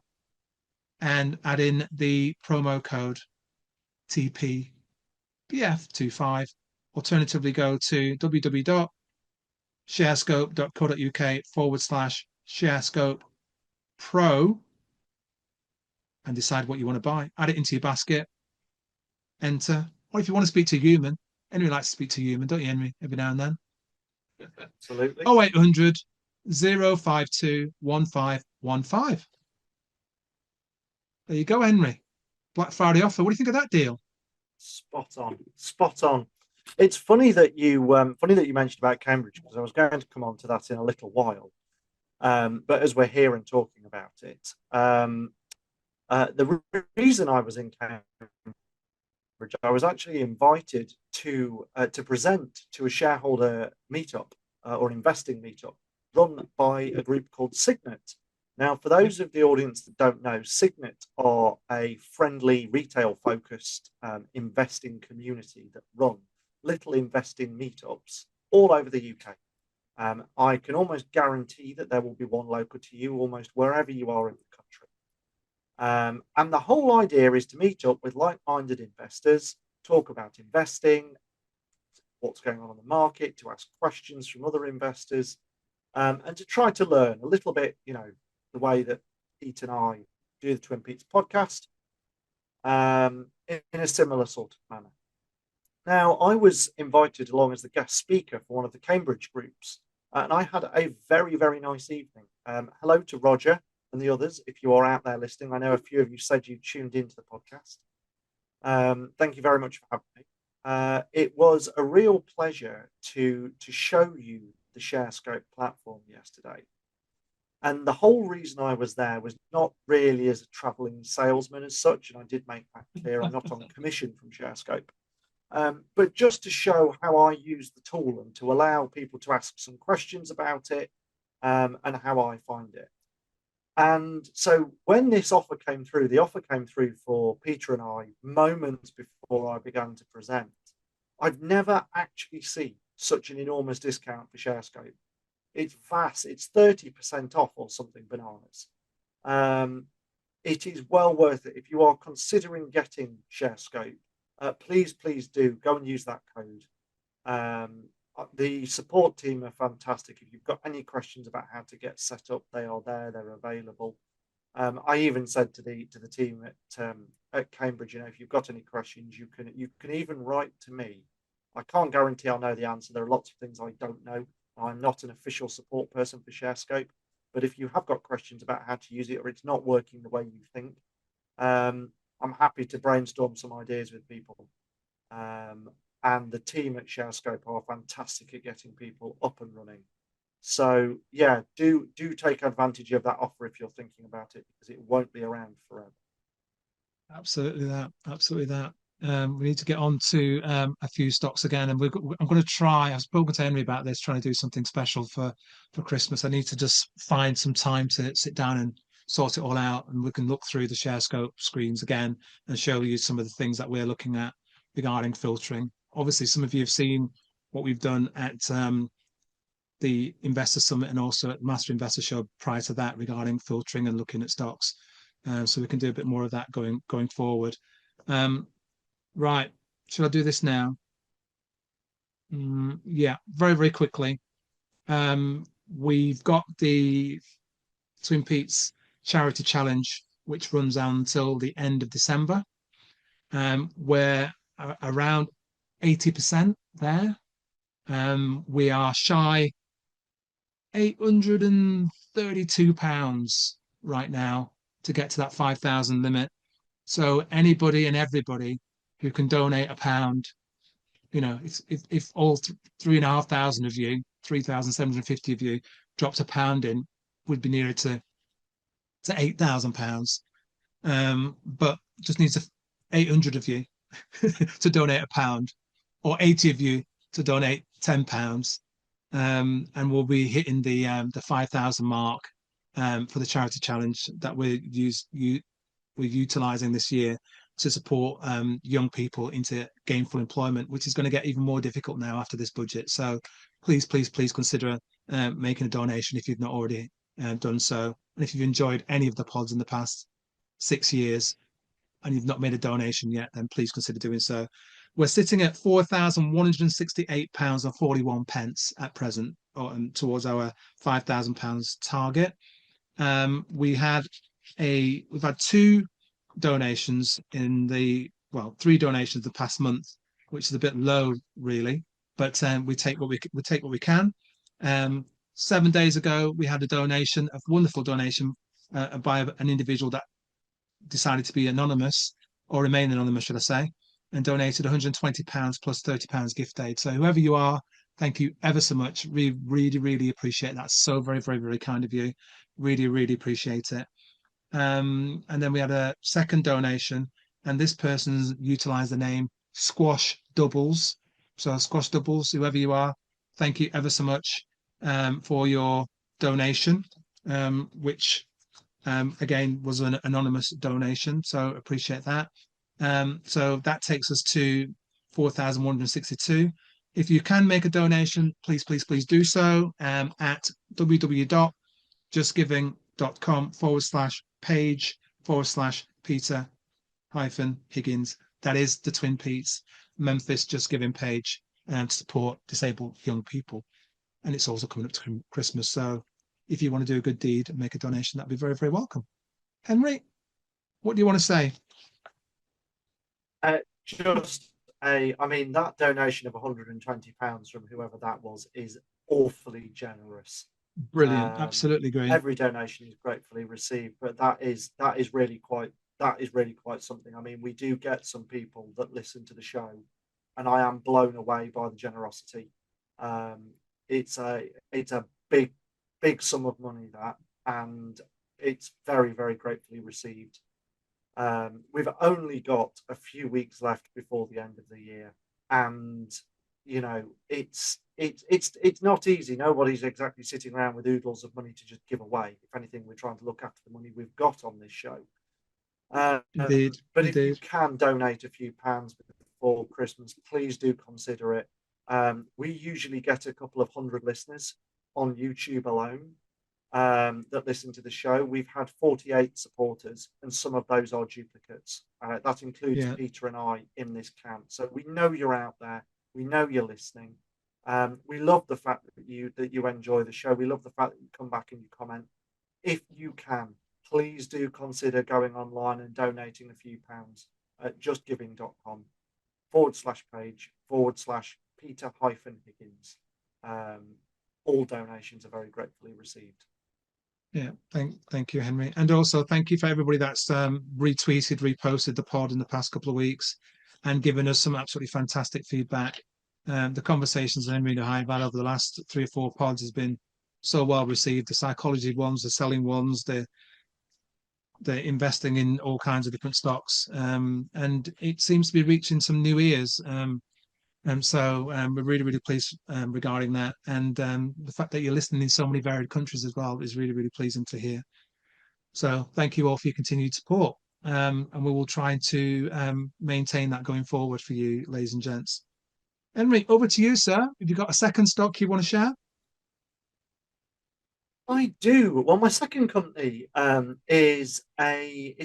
[SPEAKER 2] and add in the promo code TPBF25. Alternatively, go to www.sharescope.co.uk/sharescope pro and decide what you want to buy. Add it into your basket, enter. Or if you want to speak to a human, Henry likes to speak to a human, don't you, Henry? Every now and then.
[SPEAKER 3] Absolutely.
[SPEAKER 2] 0800 052 1515. There you go, Henry. Black Friday offer. What do you think of that deal?
[SPEAKER 3] Spot on. Spot on. It's funny that you mentioned about Cambridge, because I was going to come on to that in a little while. But as we're here and talking about it, the reason I was in Cambridge, I was actually invited to present to a shareholder meetup or investing meetup run by a group called Signet. Now, for those of the audience that don't know, Signet are a friendly retail-focused investing community that run little investing meetups all over the UK. I can almost guarantee that there will be one local to you almost wherever you are in the country. And the whole idea is to meet up with like-minded investors, talk about investing, what's going on the market, to ask questions from other investors, and to try to learn a little bit, the way that Pete and I do the Twin Peaks podcast, in a similar sort of manner. Now, I was invited along as the guest speaker for one of the Cambridge groups, and I had a very, very nice evening. Hello to Roger and the others, if you are out there listening. I know a few of you said you tuned into the podcast. Thank you very much for having me. It was a real pleasure to show you the ShareScope platform yesterday. And the whole reason I was there was not really as a traveling salesman as such, and I did make that clear. I'm not on commission from ShareScope, but just to show how I use the tool and to allow people to ask some questions about it, and how I find it. And so when this offer came through, the offer came through for Peter and I moments before I began to present. I've never actually seen such an enormous discount for ShareScope. It's vast. It's 30% off or something bananas. It is well worth it. If you are considering getting ShareScope, please do go and use that code. The support team are fantastic. If you've got any questions about how to get set up, they are there. They're available. I even said to the team at Cambridge, if you've got any questions, you can even write to me. I can't guarantee I'll know the answer. There are lots of things I don't know. I'm not an official support person for ShareScope, but if you have got questions about how to use it or it's not working the way you think, I'm happy to brainstorm some ideas with people. And the team at ShareScope are fantastic at getting people up and running. So yeah, do take advantage of that offer if you're thinking about it, because it won't be around forever.
[SPEAKER 2] Absolutely that. We need to get on to a few stocks again, and I'm going to try. I've spoken to Henry about this, trying to do something special for Christmas. I need to just find some time to sit down and sort it all out, and we can look through the ShareScope screens again and show you some of the things that we're looking at regarding filtering. Obviously, some of you have seen what we've done at the Investor Summit and also at the Master Investor Show prior to that regarding filtering and looking at stocks. So we can do a bit more of that going forward. Right, should I do this now? Yeah, very, very quickly. we've got the Twin Peaks Charity Challenge, which runs on until the end of December. We're around 80% there. We are shy £832 right now to get to that 5,000 limit. So anybody and everybody who can donate £1, if all 3,500 of you, 3,750 of you dropped £1 in, would be nearer to £8,000. But just needs 800 of you to donate £1, or 80 of you to donate £10. And we'll be hitting the 5,000 mark for the charity challenge that we're utilising this year to support young people into gainful employment, which is going to get even more difficult now after this budget. So please consider making a donation if you've not already done so. And if you've enjoyed any of the pods in the past 6 years and you've not made a donation yet, then please consider doing so. We're sitting at £4,168.41 at present, towards our £5,000 target. We've had 2 donations three donations the past month, which is a bit low, really. But we take what we can. 7 days ago, we had a wonderful donation by an individual that decided to be anonymous, or remain anonymous, should I say, and donated £120 plus £30 gift aid. So whoever you are, thank you ever so much. We really appreciate that. So very, very, very kind of you. Really appreciate it. And then we had a second donation, and this person's utilized the name Squash Doubles. So Squash Doubles, whoever you are, thank you ever so much for your donation, which again was an anonymous donation. So appreciate that. So that takes us to 4,162. If you can make a donation, please do so at www.justgiving.com/page/Peter-Higgins. That is the Twin Peaks Memphis Just Giving page to support disabled young people. And it's also coming up to Christmas. So if you want to do a good deed and make a donation, that'd be very, very welcome. Henry, what do you want to say?
[SPEAKER 3] That donation of £120 from whoever that was is awfully generous.
[SPEAKER 2] Brilliant. Absolutely great.
[SPEAKER 3] Every donation is gratefully received, but that is really quite something. I mean, we do get some people that listen to the show, and I am blown away by the generosity. It's a big sum of money, that, and it's very, very gratefully received. We've only got a few weeks left before the end of the year, and it's not easy. Nobody's exactly sitting around with oodles of money to just give away. If anything, we're trying to look after the money we've got on this show.
[SPEAKER 2] Indeed.
[SPEAKER 3] If you can donate a few pounds before Christmas, please do consider it. We usually get a couple of hundred listeners on YouTube alone that listen to the show. We've had 48 supporters, and some of those are duplicates. That includes Peter and I in this count. So we know you're out there. We know you're listening. We love the fact that you enjoy the show. We love the fact that you come back and you comment. If you can, please do consider going online and donating a few pounds at justgiving.com/page/Peter-Higgins. All donations are very gratefully received.
[SPEAKER 2] Yeah, thank you, Henry. And also thank you for everybody that's retweeted, reposted the pod in the past couple of weeks and given us some absolutely fantastic feedback. The conversations on Henry Highval over the last 3 or 4 pods has been so well received. The psychology ones, the selling ones, the investing in all kinds of different stocks. And it seems to be reaching some new ears. So we're really pleased regarding that. And the fact that you're listening in so many varied countries as well is really pleasing to hear. So thank you all for your continued support. And we will try to maintain that going forward for you, ladies and gents. Henry, over to you, sir. Have you got a second stock you want to share?
[SPEAKER 3] I do. Well, my second company is a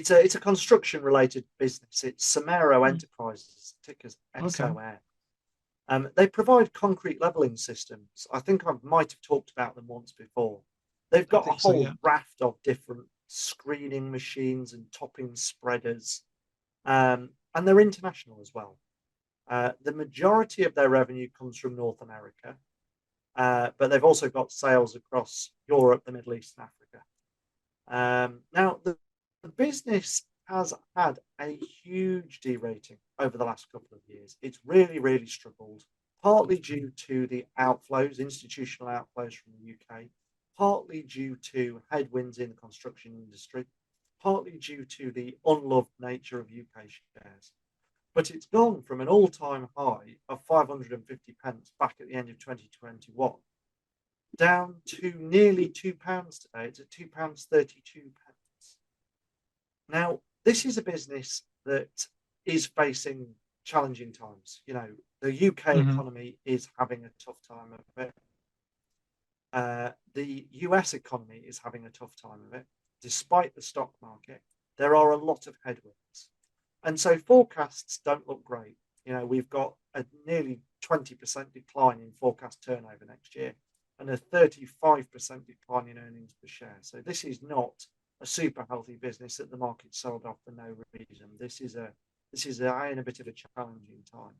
[SPEAKER 3] construction related business. It's Somero Enterprises, tickers SOM. They provide concrete leveling systems. I think I might have talked about them once before. They've got a whole raft of different screening machines and topping spreaders, and they're international as well. The majority of their revenue comes from North America, but they've also got sales across Europe, the Middle East, and Africa. Now, the business has had a huge derating over the last couple of years. It's really, really struggled, partly due to the outflows, institutional outflows from the UK, partly due to headwinds in the construction industry, partly due to the unloved nature of UK shares. But it's gone from an all-time high of 550 pence back at the end of 2021 down to nearly £2 today. It's at £2.32. Now, this is a business that is facing challenging times. You know, the UK economy is having a tough time of it. The US economy is having a tough time of it. Despite the stock market, there are a lot of headwinds. And so forecasts don't look great. You know, we've got a nearly 20% decline in forecast turnover next year and a 35% decline in earnings per share. So this is not a super healthy business that the market sold off for no reason. This is in a bit of a challenging time.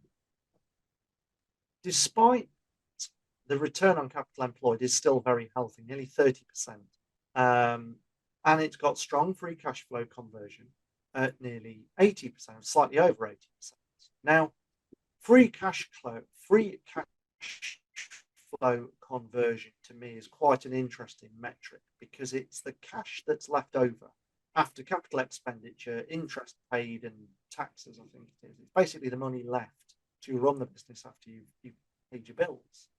[SPEAKER 3] Despite the return on capital employed is still very healthy, nearly 30%. And it's got strong free cash flow conversion at nearly 80%, slightly over 80%. Now, free cash flow conversion to me is quite an interesting metric because it's the cash that's left over after capital expenditure, interest paid, and taxes. I think it is. It's basically the money left to run the business after you've paid your bills.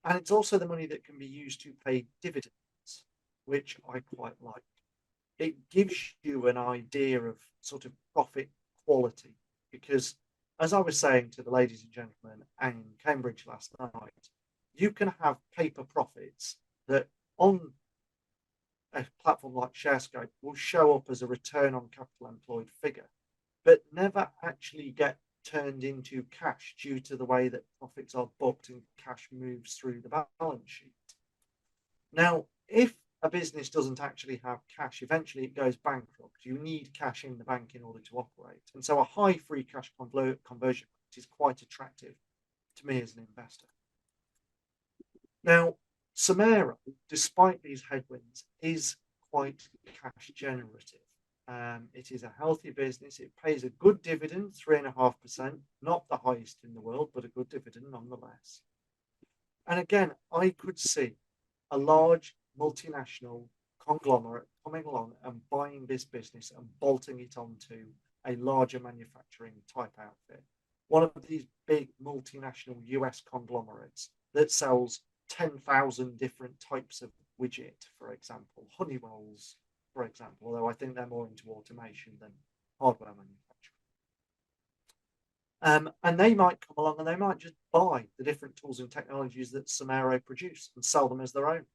[SPEAKER 3] And it's also the money that can be used to pay dividends, which I quite like. It gives you an idea of sort of profit quality because, as I was saying to the ladies and gentlemen in Cambridge last night, you can have paper profits that on a platform like ShareScope will show up as a return on capital employed figure, but never actually get turned into cash due to the way that profits are booked and cash moves through the balance sheet. Now, if a business doesn't actually have cash, eventually it goes bankrupt. You need cash in the bank in order to operate. And so a high free cash conversion rate is quite attractive to me as an investor. Now, Somero, despite these headwinds, is quite cash generative. It is a healthy business. It pays a good dividend, 3.5%, not the highest in the world, but a good dividend nonetheless. And again, I could see a large multinational conglomerate coming along and buying this business and bolting it onto a larger manufacturing type outfit. One of these big multinational US conglomerates that sells 10,000 different types of widget, for example, Honeywell's, for example, although I think they're more into automation than hardware manufacturing. And they might come along and they might just buy the different tools and technologies that Somero produce and sell them as their own.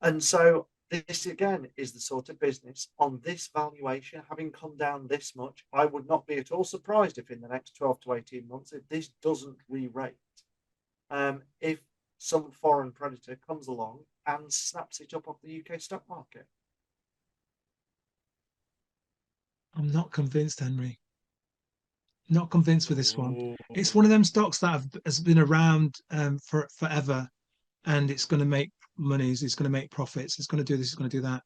[SPEAKER 3] And so this, again, is the sort of business on this valuation, having come down this much, I would not be at all surprised if in the next 12 to 18 months, if this doesn't re-rate, if some foreign predator comes along and snaps it up off the UK stock market.
[SPEAKER 2] I'm not convinced, Henry. Not convinced with this one. It's one of them stocks that has been around for forever, and it's going to make monies, it's going to make profits, it's going to do this, it's going to do that.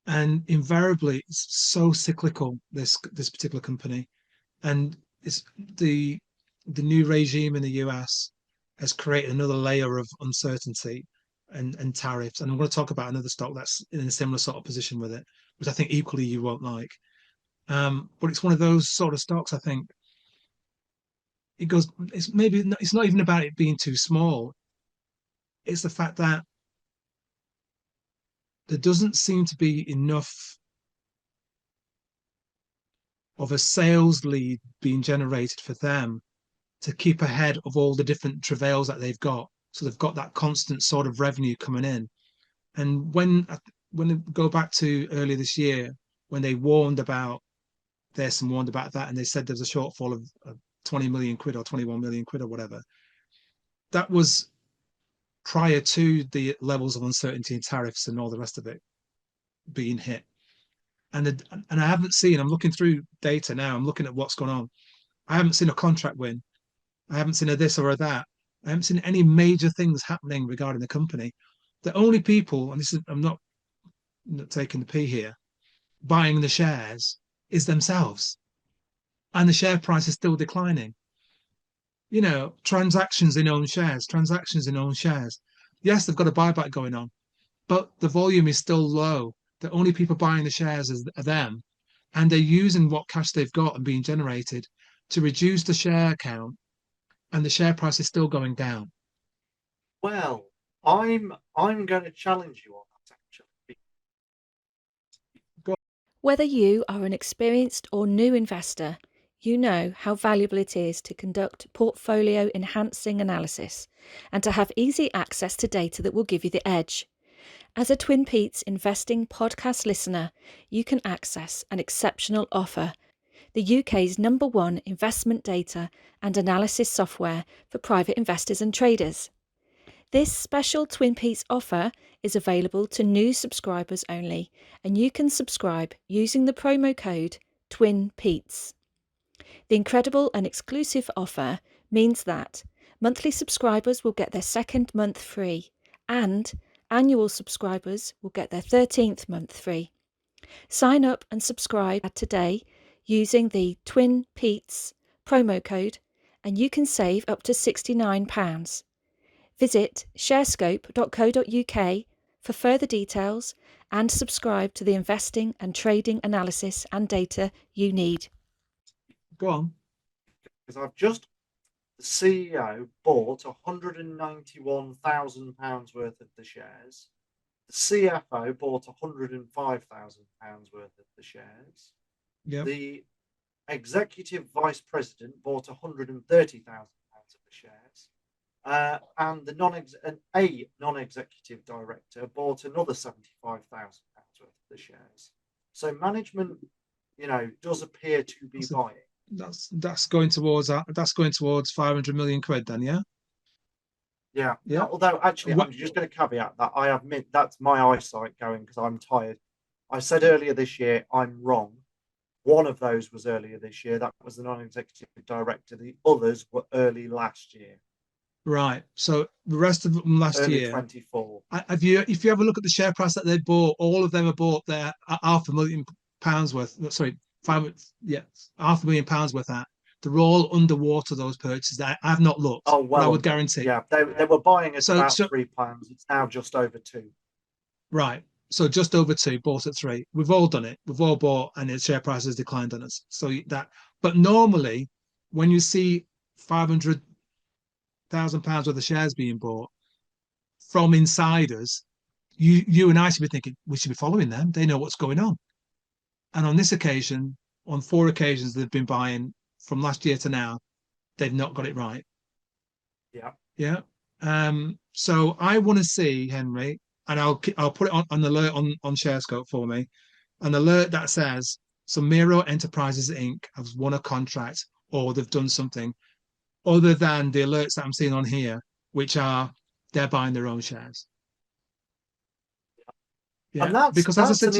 [SPEAKER 2] And invariably, it's so cyclical, this particular company. And it's the new regime in the US has created another layer of uncertainty and tariffs. And I'm going to talk about another stock that's in a similar sort of position with it, which I think equally you won't like. But it's one of those sort of stocks, I think. It's not even about it being too small. It's the fact that there doesn't seem to be enough of a sales lead being generated for them to keep ahead of all the different travails that they've got. So they've got that constant sort of revenue coming in. And when they go back to earlier this year, when they warned about this and warned about that, and they said there's a shortfall of 20 million quid or 21 million quid or whatever. That was prior to the levels of uncertainty in tariffs and all the rest of it being hit. And I haven't seen, I'm looking through data now, I'm looking at what's going on. I haven't seen a contract win. I haven't seen a this or a that. I haven't seen any major things happening regarding the company. The only people, and this is, I'm not taking the P here, buying the shares is themselves. And the share price is still declining. You know, transactions in own shares. Yes, they've got a buyback going on, but the volume is still low. The only people buying the shares are them. And they're using what cash they've got and being generated to reduce the share count, and the share price is still going down.
[SPEAKER 3] Well, I'm going to challenge you on that, actually.
[SPEAKER 1] Whether you are an experienced or new investor, you know how valuable it is to conduct portfolio enhancing analysis and to have easy access to data that will give you the edge. As a Twin Peaks investing podcast listener, you can access an exceptional offer, the UK's #1 investment data and analysis software for private investors and traders. This special Twin Peaks offer is available to new subscribers only, and you can subscribe using the promo code TWINPETES. The incredible and exclusive offer means that monthly subscribers will get their second month free, and annual subscribers will get their 13th month free. Sign up and subscribe today using the Twin Petes promo code, and you can save up to £69. Visit sharescope.co.uk for further details and subscribe to the investing and trading analysis and data you need.
[SPEAKER 2] Go on.
[SPEAKER 3] Because the CEO bought £191,000 worth of the shares. The CFO bought £105,000 worth of the shares.
[SPEAKER 2] Yep.
[SPEAKER 3] The executive vice president bought £130,000 of the shares. And a non-executive director bought another £75,000 worth of the shares. So management, does appear to be buying.
[SPEAKER 2] That's going towards 500 million quid then, yeah?
[SPEAKER 3] Yeah.
[SPEAKER 2] Yeah.
[SPEAKER 3] Although actually, I'm just going to caveat that I admit that's my eyesight going because I'm tired. I said earlier this year I'm wrong. One of those was earlier this year. That was the non-executive director. The others were early last year.
[SPEAKER 2] Right. So the rest of them last
[SPEAKER 3] early
[SPEAKER 2] year.
[SPEAKER 3] 24.
[SPEAKER 2] If you have a look at the share price that they bought, all of them have bought their £500,000 worth. Sorry, £500,000 worth at. They're all underwater, those purchases. I've not looked.
[SPEAKER 3] Oh, well,
[SPEAKER 2] but I would guarantee.
[SPEAKER 3] Yeah, they were buying at about £3. It's now just over 2.
[SPEAKER 2] Right. So just over 2, bought at 3. We've all done it. We've all bought, and the share price has declined on us. But normally, when you see £500,000 worth of shares being bought from insiders, you and I should be thinking we should be following them. They know what's going on. And on this occasion, on 4 occasions they've been buying from last year to now, they've not got it right.
[SPEAKER 3] Yeah.
[SPEAKER 2] Yeah. So I want to see, Henry, and I'll put it on an alert on ShareScope for me, an alert that says Somero Enterprises Inc. has won a contract or they've done something other than the alerts that I'm seeing on here, which are they're buying their own shares. Yeah, because as I said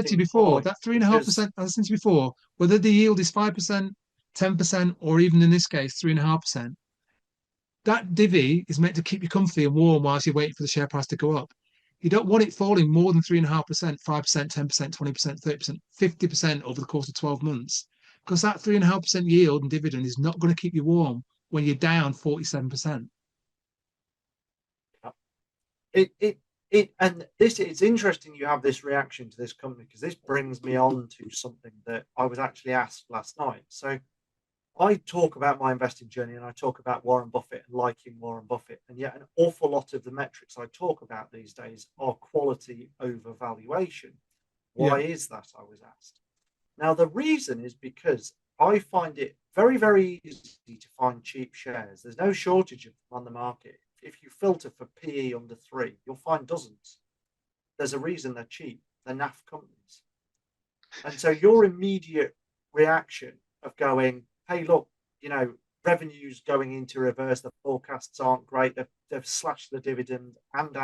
[SPEAKER 2] to you before, that 3.5%, as I said to you before, whether the yield is 5%, 10%, or even in this case 3.5%, that divvy is meant to keep you comfy and warm whilst you're waiting for the share price to go up. You don't want it falling more than 3.5%, 5%, 10%, 20%, 30%, 50% over the course of 12 months, because that 3.5% yield and dividend is not going to keep you warm when you're down 47%.
[SPEAKER 3] It's interesting you have this reaction to this company because this brings me on to something that I was actually asked last night. So I talk about my investing journey and I talk about Warren Buffett and liking Warren Buffett, and yet an awful lot of the metrics I talk about these days are quality over valuation. Why is that, I was asked. Now the reason is because I find it very, very easy to find cheap shares. There's no shortage of them on the market. If you filter for PE under 3, you'll find dozens. There's a reason they're cheap. They're NAF companies. And so your immediate reaction of going, hey, look, revenues going into reverse, the forecasts aren't great, they've slashed the dividend, and.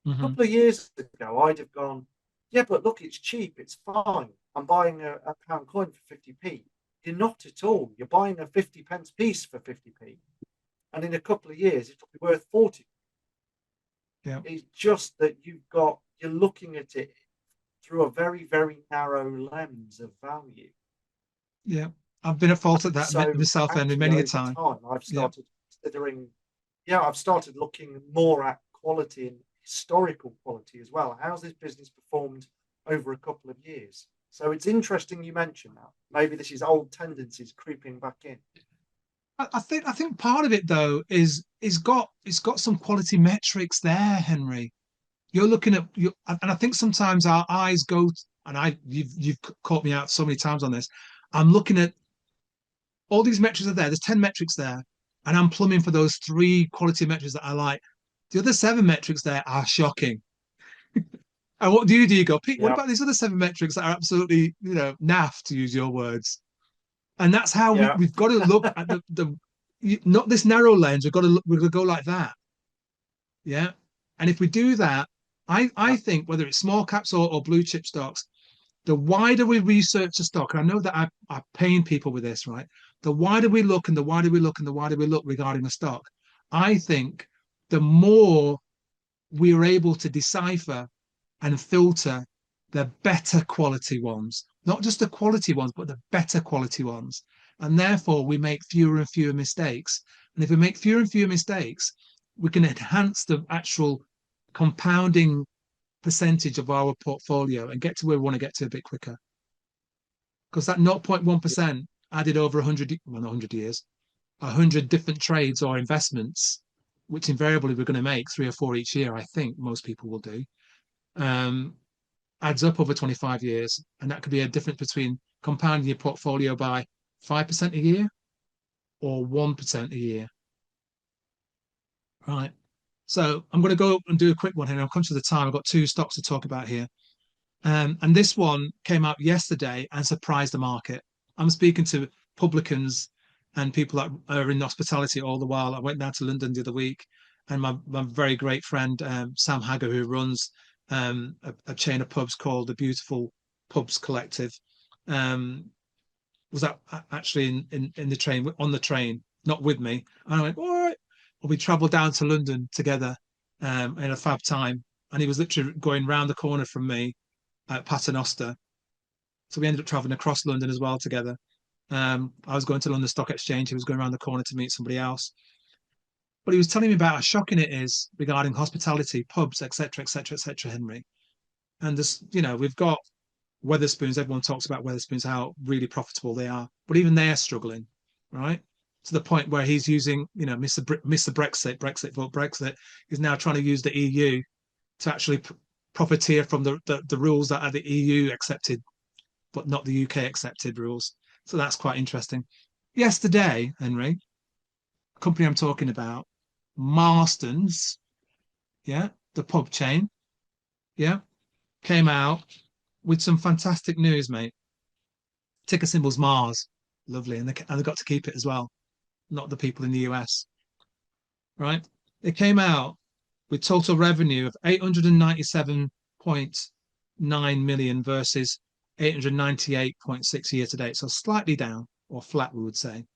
[SPEAKER 3] A couple of years ago, I'd have gone, yeah, but look, it's cheap, it's fine. I'm buying a pound coin for 50p. You're not at all. You're buying a 50 pence piece for 50p. And in a couple of years, it'll be worth 40.
[SPEAKER 2] Yeah.
[SPEAKER 3] It's just that you're looking at it through a very, very narrow lens of value.
[SPEAKER 2] Yeah. I've been at fault at that
[SPEAKER 3] So
[SPEAKER 2] myself, Henry, many a time.
[SPEAKER 3] I've started considering, I've started looking more at quality and historical quality as well. How's this business performed over a couple of years? So it's interesting you mentioned that. Maybe this is old tendencies creeping back in.
[SPEAKER 2] I think part of it though is it's got some quality metrics there, Henry. You're looking at and I think sometimes our eyes go, and you've caught me out so many times on this. I'm looking at all these metrics are there. There's 10 metrics there, and I'm plumbing for those 3 quality metrics that I like. The other 7 metrics there are shocking. And what do? You go, Pete, what about these other 7 metrics that are absolutely, naff, to use your words? And that's how we've got to look at the not this narrow lens. We've got to go like that. Yeah. And if we do that, I think whether it's small caps or blue chip stocks, the wider we research the stock, and I know that I pain people with this, right? The wider we look and the wider we look and the wider we look regarding the stock, I think the more we are able to decipher and filter the better quality ones, not just the quality ones, but the better quality ones. And therefore, we make fewer and fewer mistakes. And if we make fewer and fewer mistakes, we can enhance the actual compounding percentage of our portfolio and get to where we want to get to a bit quicker. Because that 0.1% added over 100, well, not 100 years, 100 different trades or investments, which invariably we're going to make 3 or 4 each year, I think most people will do, adds up over 25 years. And that could be a difference between compounding your portfolio by 5% a year or 1% a year. Right. So I'm going to go and do a quick one here. I'm conscious of the time. I've got 2 stocks to talk about here. And this one came out yesterday and surprised the market. I'm speaking to publicans and people that are in hospitality all the while. I went down to London the other week, and my very great friend, Sam Hagger, who runs a chain of pubs called the Beautiful Pubs Collective, was actually in the train, on the train, not with me. And I went, all right. Well, we travelled down to London together in a fab time. And he was literally going round the corner from me at Paternoster. So we ended up travelling across London as well together. I was going to London Stock Exchange. He was going around the corner to meet somebody else. But he was telling me about how shocking it is regarding hospitality, pubs, etc., Henry. And this, we've got Wetherspoons. Everyone talks about Wetherspoons, how really profitable they are. But even they are struggling, right? To the point where he's using, Mr. Brexit vote Brexit, is now trying to use the EU to actually profiteer from the rules that are the EU accepted, but not the UK accepted rules. So that's quite interesting. Yesterday, Henry, the company I'm talking about, MARSTON'S, the pub chain, came out with some fantastic news, mate. Ticker symbol's Mars, lovely, and they got to keep it as well. Not the people in the US, right? They came out with total revenue of 897.9 million versus 898.6 year to date. So slightly down, or flat, we would say.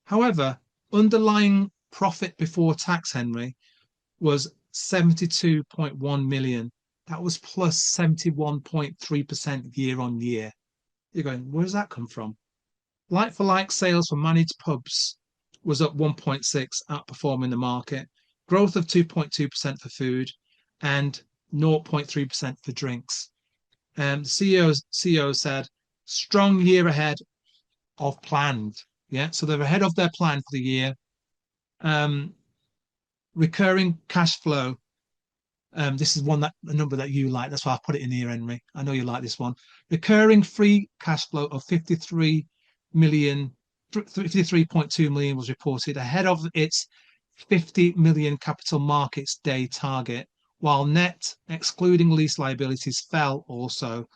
[SPEAKER 2] However, underlying profit before tax, Henry, was 72.1 million. That was plus 71.3% year on year. You're going, where does that come from? Like-for-like sales for managed pubs was up 1.6, outperforming the market. Growth of 2.2% for food and 0.3% for drinks. The CEO said, strong year ahead of planned. So they're ahead of their plan for the year. Recurring cash flow. This is a number that you like. That's why I put it in here, Henry. I know you like this one. Recurring free cash flow of 53.2 million was reported, ahead of its 50 million capital markets day target, while net, excluding lease liabilities, fell also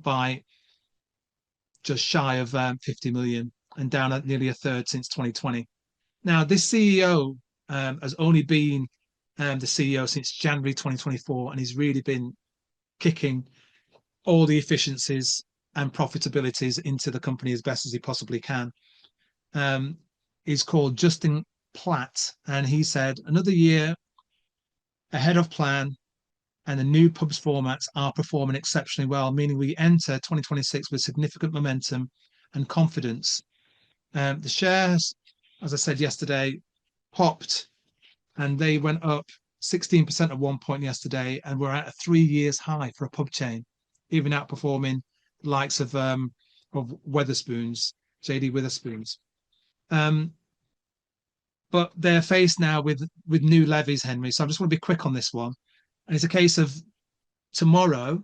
[SPEAKER 2] by just shy of 50 million and down at nearly a third since 2020. Now, this CEO has only been the CEO since January 2024, and he's really been kicking all the efficiencies and profitabilities into the company as best as he possibly can. He's called Justin Platt, and he said, another year ahead of plan, and the new pubs formats are performing exceptionally well, meaning we enter 2026 with significant momentum and confidence. The shares, as I said yesterday, popped, and they went up 16% at one point yesterday, and we're at a 3 years high for a pub chain, even outperforming the likes of Wetherspoons, JD Witherspoons. But they're faced now with new levies, Henry. So I just want to be quick on this one. And it's a case of tomorrow,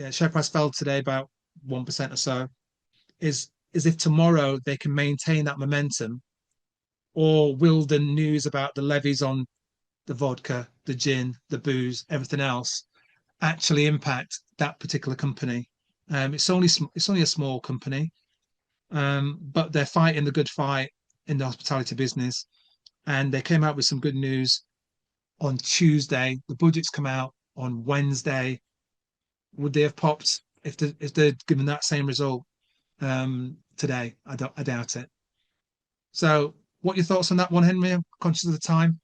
[SPEAKER 2] share price fell today about 1% or so, is if tomorrow they can maintain that momentum, or will the news about the levies on the vodka, the gin, the booze, everything else actually impact that particular company? It's only a small company, but they're fighting the good fight in the hospitality business, and they came out with some good news on Tuesday. The budget's come out on Wednesday. Would they have popped if they'd given that same result today? I doubt it. So, what are your thoughts on that one, Henry? I'm conscious of the time.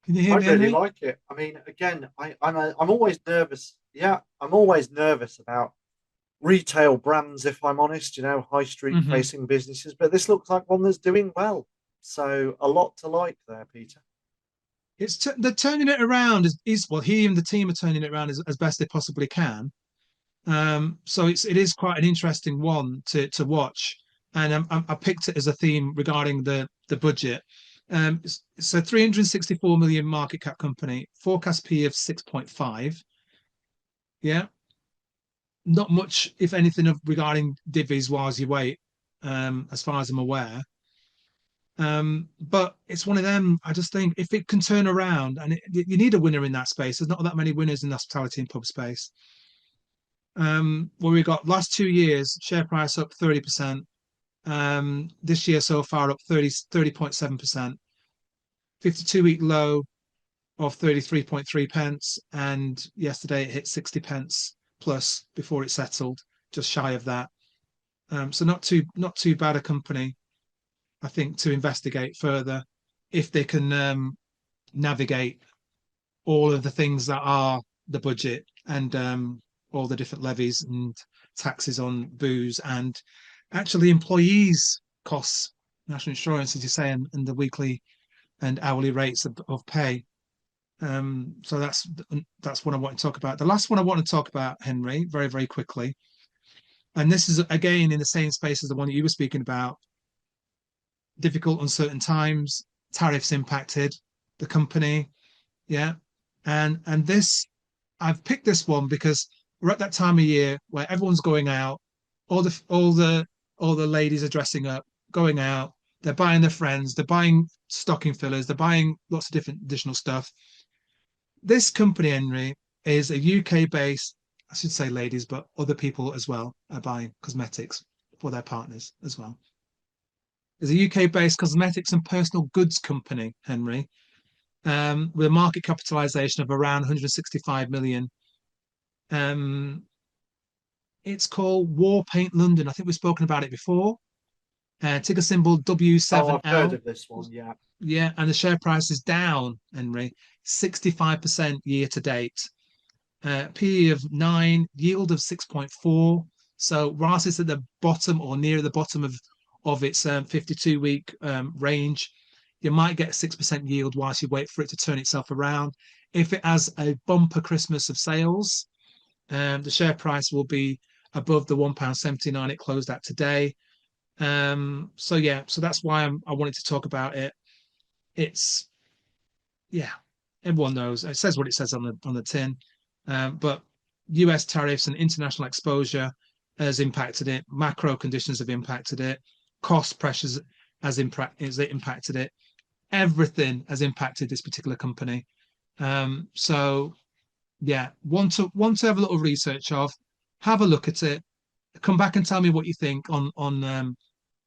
[SPEAKER 2] Can you hear me,
[SPEAKER 3] really
[SPEAKER 2] Henry?
[SPEAKER 3] like it. I mean, again, I'm always nervous. Yeah, I'm always nervous about retail brands, if I'm honest, high street facing businesses, but this looks like one that's doing well. So a lot to like there, Peter.
[SPEAKER 2] They're turning it around. Well, he and the team are turning it around as best they possibly can. So it is quite an interesting one to watch, and I picked it as a theme regarding the budget. It's a 364 million market cap company, forecast P of 6.5. Yeah, not much, if anything, regarding divvies whilst you wait, as far as I'm aware. But it's one of them. I just think if it can turn around, and you need a winner in that space. There's not that many winners in the hospitality and pub space. Where we got last 2 years, share price up 30%. This year so far up 30.7%. 52-week low of 33.3 pence, and yesterday it hit 60 pence plus before it settled just shy of that. So not too bad a company, I think, to investigate further if they can navigate all of the things that are the budget and all the different levies and taxes on booze, and actually employees' costs, national insurance, as you say, and the weekly and hourly rates of pay. So that's what I want to talk about. The last one I want to talk about, Henry, very, very quickly, and this is again in the same space as the one that you were speaking about. Difficult, uncertain times, tariffs impacted the company, yeah, and this, I've picked this one because we're at that time of year where everyone's going out, all the ladies are dressing up, going out, they're buying their friends, they're buying stocking fillers, they're buying lots of different additional stuff. This company, Henry, is a UK-based, I should say ladies, but other people as well are buying cosmetics for their partners as well. Is a UK-based cosmetics and personal goods company, Henry, with a market capitalization of around 165 million. It's called Warpaint London. I think we've spoken about it before. Ticker symbol W7L.
[SPEAKER 3] Oh, I've heard of this one, yeah.
[SPEAKER 2] Yeah, and the share price is down, Henry, 65% year to date. PE of 9, yield of 6.4. So whilst it's at the bottom or near the bottom of its 52-week range, you might get 6% yield whilst you wait for it to turn itself around. If it has a bumper Christmas of sales, the share price will be above the £1.79 it closed at today. So that's why I wanted to talk about it. It's, yeah, everyone knows. It says what it says on the tin, but US tariffs and international exposure has impacted it. Macro conditions have impacted it. Cost pressures has impacted it. Everything has impacted this particular company. So yeah, want to have a little research of, have a look at it. come back and tell me what you think on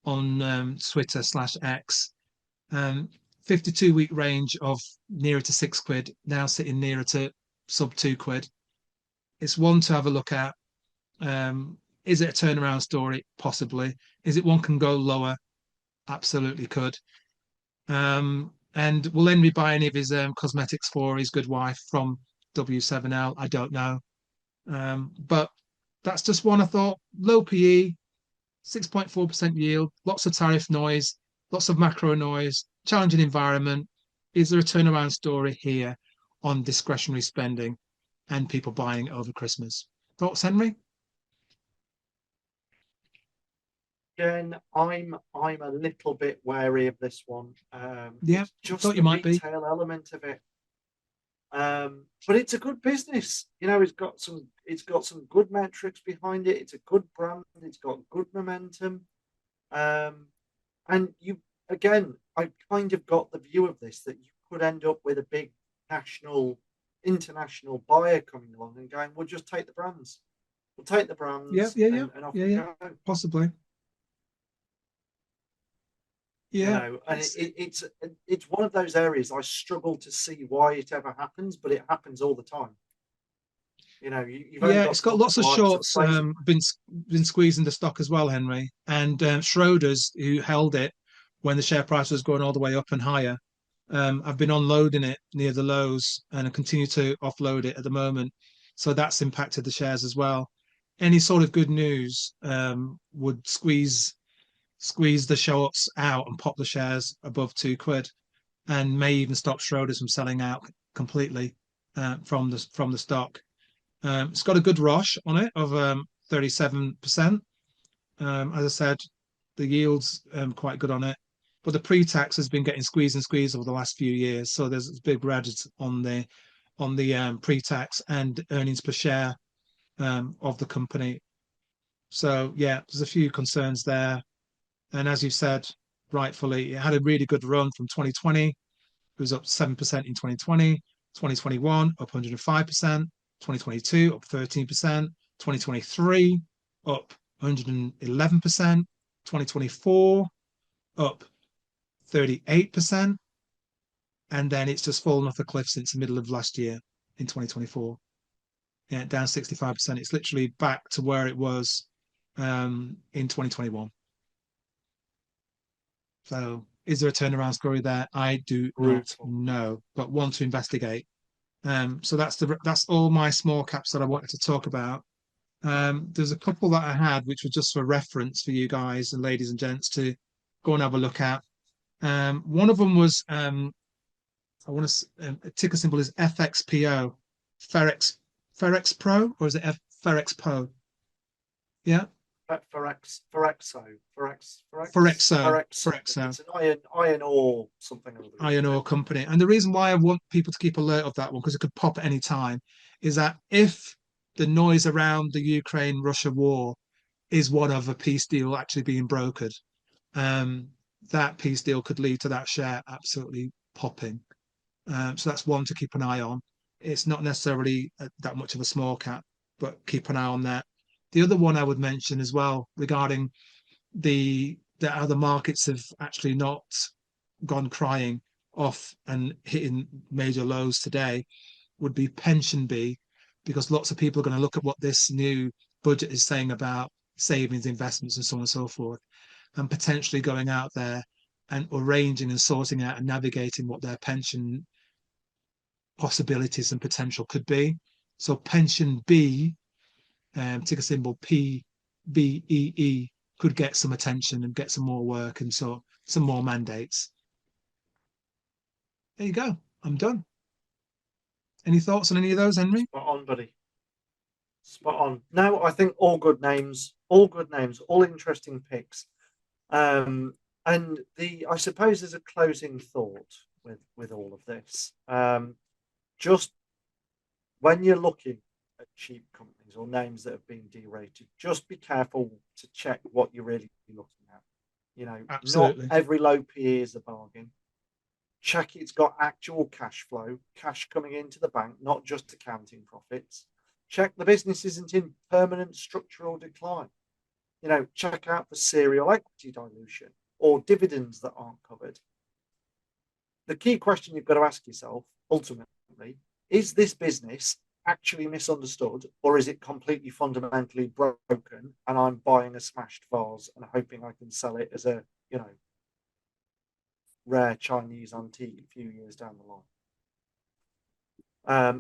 [SPEAKER 2] Twitter/X. 52-week range of nearer to £6, now sitting nearer to sub £2. It's one to have a look at. Is it a turnaround story? Possibly. Is it one can go lower? Absolutely could. And will Henry buy any of his cosmetics for his good wife from W7L? I don't know. But that's just one I thought. Low PE, 6.4% yield, lots of tariff noise, lots of macro noise, challenging environment. Is there a turnaround story here on discretionary spending and people buying over Christmas? Thoughts, Henry?
[SPEAKER 3] Again, I'm a little bit wary of this one.
[SPEAKER 2] Yeah,
[SPEAKER 3] it's just
[SPEAKER 2] thought
[SPEAKER 3] the
[SPEAKER 2] you might be.
[SPEAKER 3] retail element of it. But it's a good business. You know, it's got some good metrics behind it. It's a good brand. It's got good momentum. And you, again, I kind of got the view of this that you could end up with a big international buyer coming along and going, we'll just take the brands. We'll take the brands and off we go.
[SPEAKER 2] Possibly. Yeah.
[SPEAKER 3] You know, and it's one of those areas I struggle to see why it ever happens, but it happens all the time. You know,
[SPEAKER 2] it's got lots of shorts been squeezing the stock as well, Henry. And Schroders, who held it when the share price was going all the way up and higher, I've been unloading it near the lows and I continue to offload it at the moment. So that's impacted the shares as well. Any sort of good news would squeeze the shorts out and pop the shares above £2, and may even stop Schroders from selling out completely from the stock. It's got a good ROSH on it of 37%. As I said, the yield's quite good on it, but the pre-tax has been getting squeezed over the last few years. So there's big ridges on the pre-tax and earnings per share of the company. So yeah, there's a few concerns there. And as you said, rightfully, it had a really good run from 2020. It was up 7% in 2020, 2021 up 105%, 2022 up 13%, 2023 up 111%, 2024 up 38%, and then it's just fallen off a cliff since the middle of last year in 2024. Yeah, down 65%. It's literally back to where it was in 2021. So is there a turnaround story there? I do not know, but one to investigate. So that's all my small caps that I wanted to talk about. There's a couple that I had which were just for reference for you guys and ladies and gents to go and have a look at. One of them was ticker symbol is FXPO, Ferrexpo, or is it Ferrexpo? Yeah.
[SPEAKER 3] Ferrexpo.
[SPEAKER 2] It's
[SPEAKER 3] an iron ore something.
[SPEAKER 2] Iron ore company. And the reason why I want people to keep alert of that one, because it could pop at any time, is that if the noise around the Ukraine-Russia war is one of a peace deal actually being brokered, that peace deal could lead to that share absolutely popping. So that's one to keep an eye on. It's not necessarily that much of a small cap, but keep an eye on that. The other one I would mention as well regarding how the markets have actually not gone crying off and hitting major lows today would be PensionBee, because lots of people are going to look at what this new budget is saying about savings, investments, and so on and so forth, and potentially going out there and arranging and sorting out and navigating what their pension possibilities and potential could be. So PensionBee, ticker symbol PBEE, could get some attention and get some more work and so some more mandates. There you go. I'm done. Any thoughts on any of those, Henry?
[SPEAKER 3] Spot on, buddy. Spot on. No, I think all good names, all interesting picks. And I suppose as a closing thought with all of this, just when you're looking at cheap companies or names that have been derated, just be careful to check what you're really looking at. You know,
[SPEAKER 2] absolutely.
[SPEAKER 3] Not every low PE is a bargain. Check it's got actual cash flow, cash coming into the bank, not just accounting profits. Check the business isn't in permanent structural decline. check out the serial equity dilution or dividends that aren't covered. The key question you've got to ask yourself, ultimately, is this business actually misunderstood, or is it completely fundamentally broken and I'm buying a smashed vase and hoping I can sell it as a, rare Chinese antique a few years down the line?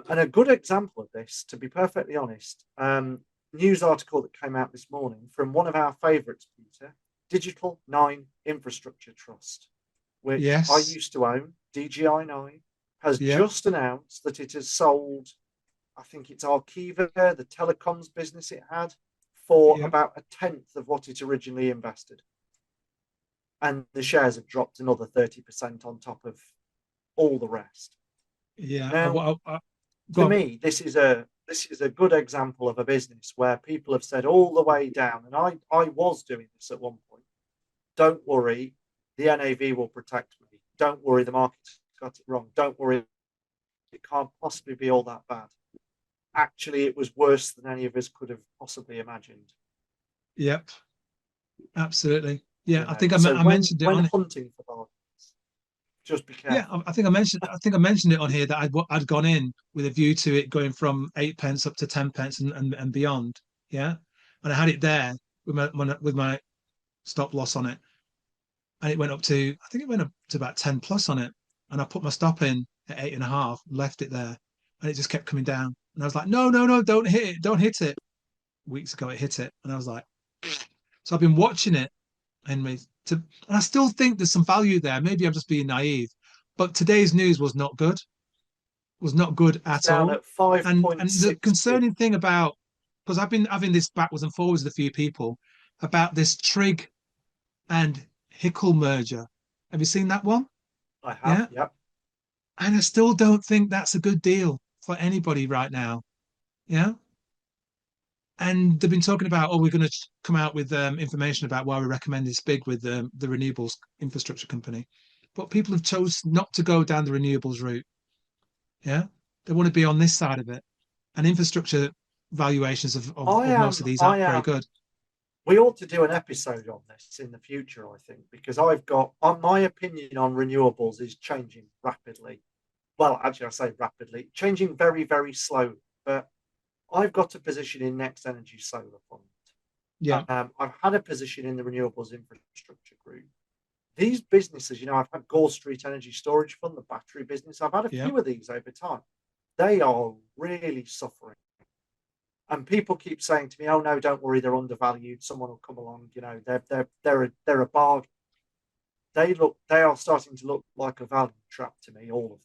[SPEAKER 3] And a good example of this, to be perfectly honest, news article that came out this morning from one of our favourites, Peter, Digital 9 Infrastructure Trust, which I used to own, DGI9, has just announced that it has sold, I think it's Arqiva, the telecoms business it had, for about a tenth of what it originally invested. And the shares have dropped another 30% on top of all the rest.
[SPEAKER 2] Yeah.
[SPEAKER 3] Now, to me, this is a good example of a business where people have said all the way down, and I was doing this at one point, don't worry, the NAV will protect me. Don't worry, the market's got it wrong. Don't worry, it can't possibly be all that bad. Actually, it was worse than any of us could have possibly imagined.
[SPEAKER 2] Yep, absolutely. Yeah, I think I mentioned it
[SPEAKER 3] when hunting for bargains. Just be careful.
[SPEAKER 2] Yeah, I think I mentioned it on here that I'd gone in with a view to it going from 8p up to 10p and beyond. Yeah, and I had it there with my stop loss on it, and it went up to, I think it went up to about 10 plus on it, and I put my stop in at 8.5, left it there, and it just kept coming down, and I was like, no, don't hit it. Weeks ago it hit it, and I was like, so I've been watching it, and I still think there's some value there. Maybe I'm just being naive, but today's news was not good. Was not good at all.
[SPEAKER 3] At 5.
[SPEAKER 2] And the concerning thing about, because I've been having this backwards and forwards with a few people about this TRIG and HICL merger. Have you seen that one?
[SPEAKER 3] I have. Yeah.
[SPEAKER 2] And I still don't think that's a good deal for anybody right now. Yeah. And they've been talking about, we're going to come out with information about why we recommend this big with the renewables infrastructure company. But people have chosen not to go down the renewables route. Yeah, they want to be on this side of it. And infrastructure valuations of most of these aren't very good.
[SPEAKER 3] We ought to do an episode on this in the future, I think, because I've got, my opinion on renewables is changing rapidly. Well, actually, I say rapidly, changing very, very slowly. But I've got a position in Next Energy Solar Fund.
[SPEAKER 2] Yeah.
[SPEAKER 3] I've had a position in the Renewables Infrastructure Group. These businesses, I've had Gore Street Energy Storage Fund, the battery business. I've had a few of these over time. They are really suffering. And people keep saying to me, "Oh no, don't worry, they're undervalued. Someone will come along. They're a bargain." They are starting to look like a value trap to me, all of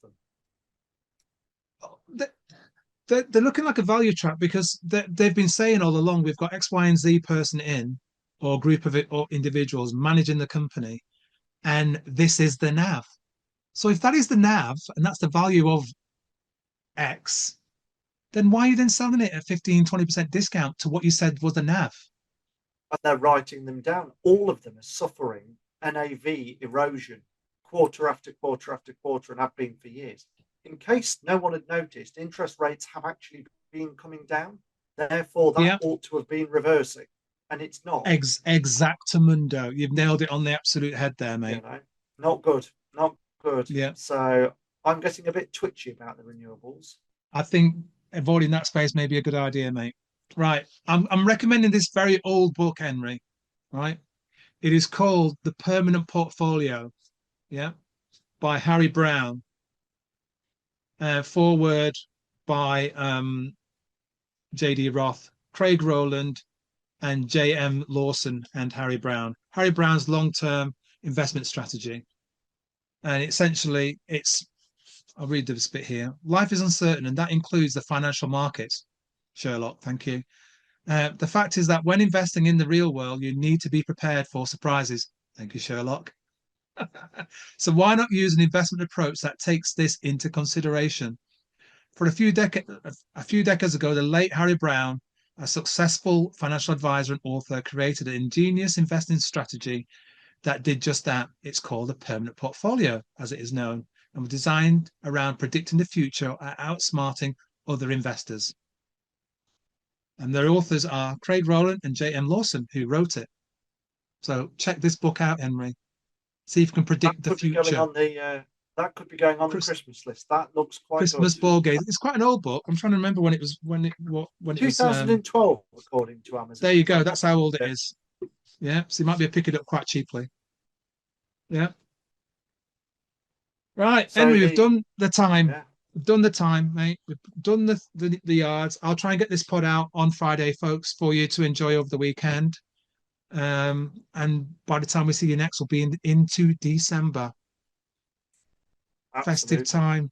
[SPEAKER 2] them. They're looking like a value trap because they've been saying all along, we've got X, Y, and Z person in, or group of it, or individuals managing the company, and this is the NAV. So if that is the NAV and that's the value of X, then why are you then selling it at 15-20% discount to what you said was the NAV?
[SPEAKER 3] And they're writing them down. All of them are suffering NAV erosion quarter after quarter after quarter, and have been for years. In case no one had noticed, interest rates have actually been coming down. Therefore, that ought to have been reversing, and it's not.
[SPEAKER 2] Exactamundo. You've nailed it on the absolute head there, mate.
[SPEAKER 3] Not good. Not good.
[SPEAKER 2] Yeah.
[SPEAKER 3] So I'm getting a bit twitchy about the renewables.
[SPEAKER 2] I think avoiding that space may be a good idea, mate. Right. I'm recommending this very old book, Henry. Right. It is called The Permanent Portfolio. Yeah. By Harry Brown. Forward by J.D. Roth, Craig Rowland, and J.M. Lawson and Harry Brown. Harry Brown's long-term investment strategy. And essentially, I'll read this bit here. Life is uncertain, and that includes the financial markets. Sherlock, thank you. The fact is that when investing in the real world, you need to be prepared for surprises. Thank you, Sherlock. So why not use an investment approach that takes this into consideration? For a few decades ago, the late Harry Brown, a successful financial advisor and author, created an ingenious investing strategy that did just that. It's called a permanent portfolio, as it is known, and was designed around predicting the future and outsmarting other investors. And their authors are Craig Rowland and J.M. Lawson, who wrote it. So check this book out, Henry. See if you can predict the future.
[SPEAKER 3] That could be going on the Christmas list. That looks quite
[SPEAKER 2] Christmas
[SPEAKER 3] good.
[SPEAKER 2] ball game. It's quite an old book. I'm trying to remember when it was. When it
[SPEAKER 3] 2012, according to Amazon.
[SPEAKER 2] There you go. That's how old it is. Yeah. So you might be able to pick it up quite cheaply. Yeah. Right, so Henry, we've done the time. Yeah. We've done the time, mate. We've done the yards. I'll try and get this pod out on Friday, folks, for you to enjoy over the weekend. And by the time we see you next, we'll be into December.
[SPEAKER 3] Absolutely.
[SPEAKER 2] Festive time.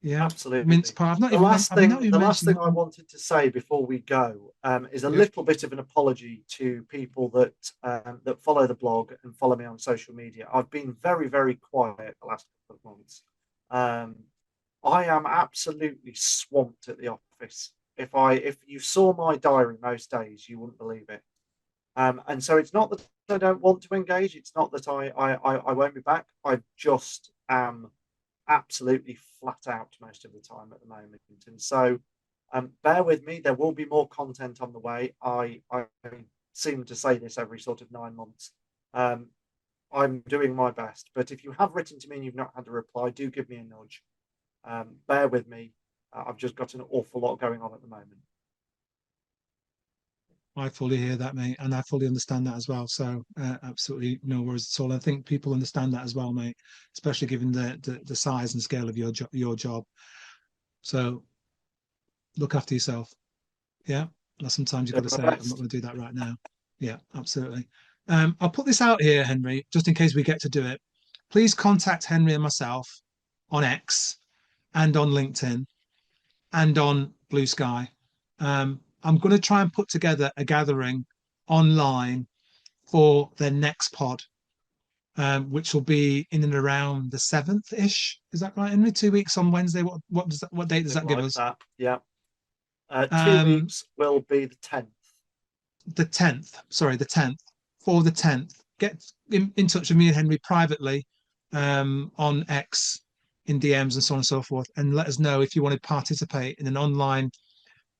[SPEAKER 2] Yeah,
[SPEAKER 3] absolutely.
[SPEAKER 2] Mince pie.
[SPEAKER 3] The last thing I wanted to say before we go is a little bit of an apology to people that that follow the blog and follow me on social media. I've been very, very quiet the last couple of months. I am absolutely swamped at the office. If you saw my diary most days, you wouldn't believe it. And so it's not that I don't want to engage. It's not that I won't be back. I just am absolutely flat out most of the time at the moment. And so bear with me. There will be more content on the way. I seem to say this every sort of 9 months. I'm doing my best. But if you have written to me and you've not had a reply, do give me a nudge. Bear with me. I've just got an awful lot going on at the moment.
[SPEAKER 2] I fully hear that, mate, and I fully understand that as well. So absolutely no worries at all. I think people understand that as well, mate, especially given the size and scale of your job. So look after yourself. Yeah, sometimes you've got to say, I'm not going to do that right now. Yeah, absolutely. I'll put this out here, Henry, just in case we get to do it. Please contact Henry and myself on X and on LinkedIn and on Blue Sky. I'm going to try and put together a gathering online for the next pod, which will be in and around the 7th-ish. Is that right, Henry? 2 weeks on Wednesday. What date does that give us?
[SPEAKER 3] Yeah. 2 weeks will be the 10th.
[SPEAKER 2] The 10th. Sorry, the 10th. For the 10th. Get in touch with me and Henry privately on X, in DMs and so on and so forth, and let us know if you want to participate in an online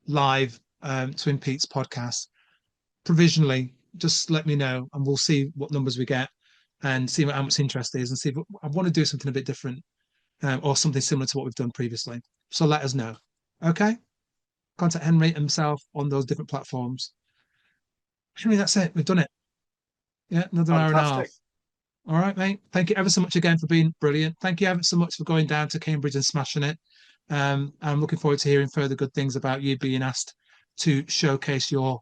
[SPEAKER 2] live Twin Peaks podcast. Provisionally, just let me know and we'll see what numbers we get and see how much interest is and see if I want to do something a bit different or something similar to what we've done previously. So let us know. Okay? Contact Henry himself on those different platforms. Henry, that's it. We've done it. Yeah, another hour and a half. All right, mate. Thank you ever so much again for being brilliant. Thank you ever so much for going down to Cambridge and smashing it. I'm looking forward to hearing further good things about you being asked to showcase your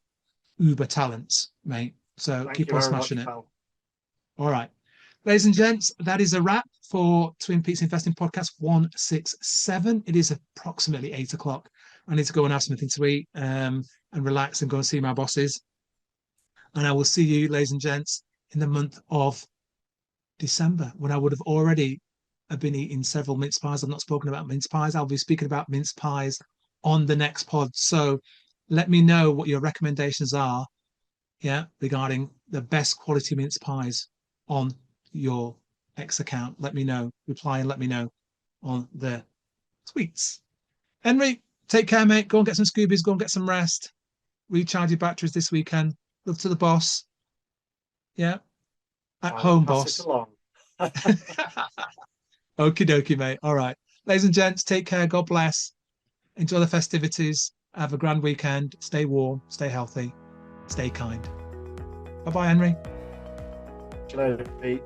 [SPEAKER 2] uber talents, mate. So keep on smashing it. Pal. All right. Ladies and gents, that is a wrap for Twin Peaks Investing Podcast 167. It is approximately 8 o'clock. I need to go and have something to eat and relax and go and see my bosses. And I will see you, ladies and gents, in the month of December, when I would have already been eating several mince pies. I've not spoken about mince pies. I'll be speaking about mince pies on the next pod. So let me know what your recommendations are, regarding the best quality mince pies on your X account. Let me know. Reply and let me know on the tweets. Henry, take care, mate. Go and get some Scoobies. Go and get some rest. Recharge your batteries this weekend. Love to the boss. Yeah. At home, boss.
[SPEAKER 3] It along.
[SPEAKER 2] Okie dokie, mate. All right. Ladies and gents, take care. God bless. Enjoy the festivities. Have a grand weekend. Stay warm. Stay healthy. Stay kind. Bye-bye, Henry.
[SPEAKER 3] See you later, Pete.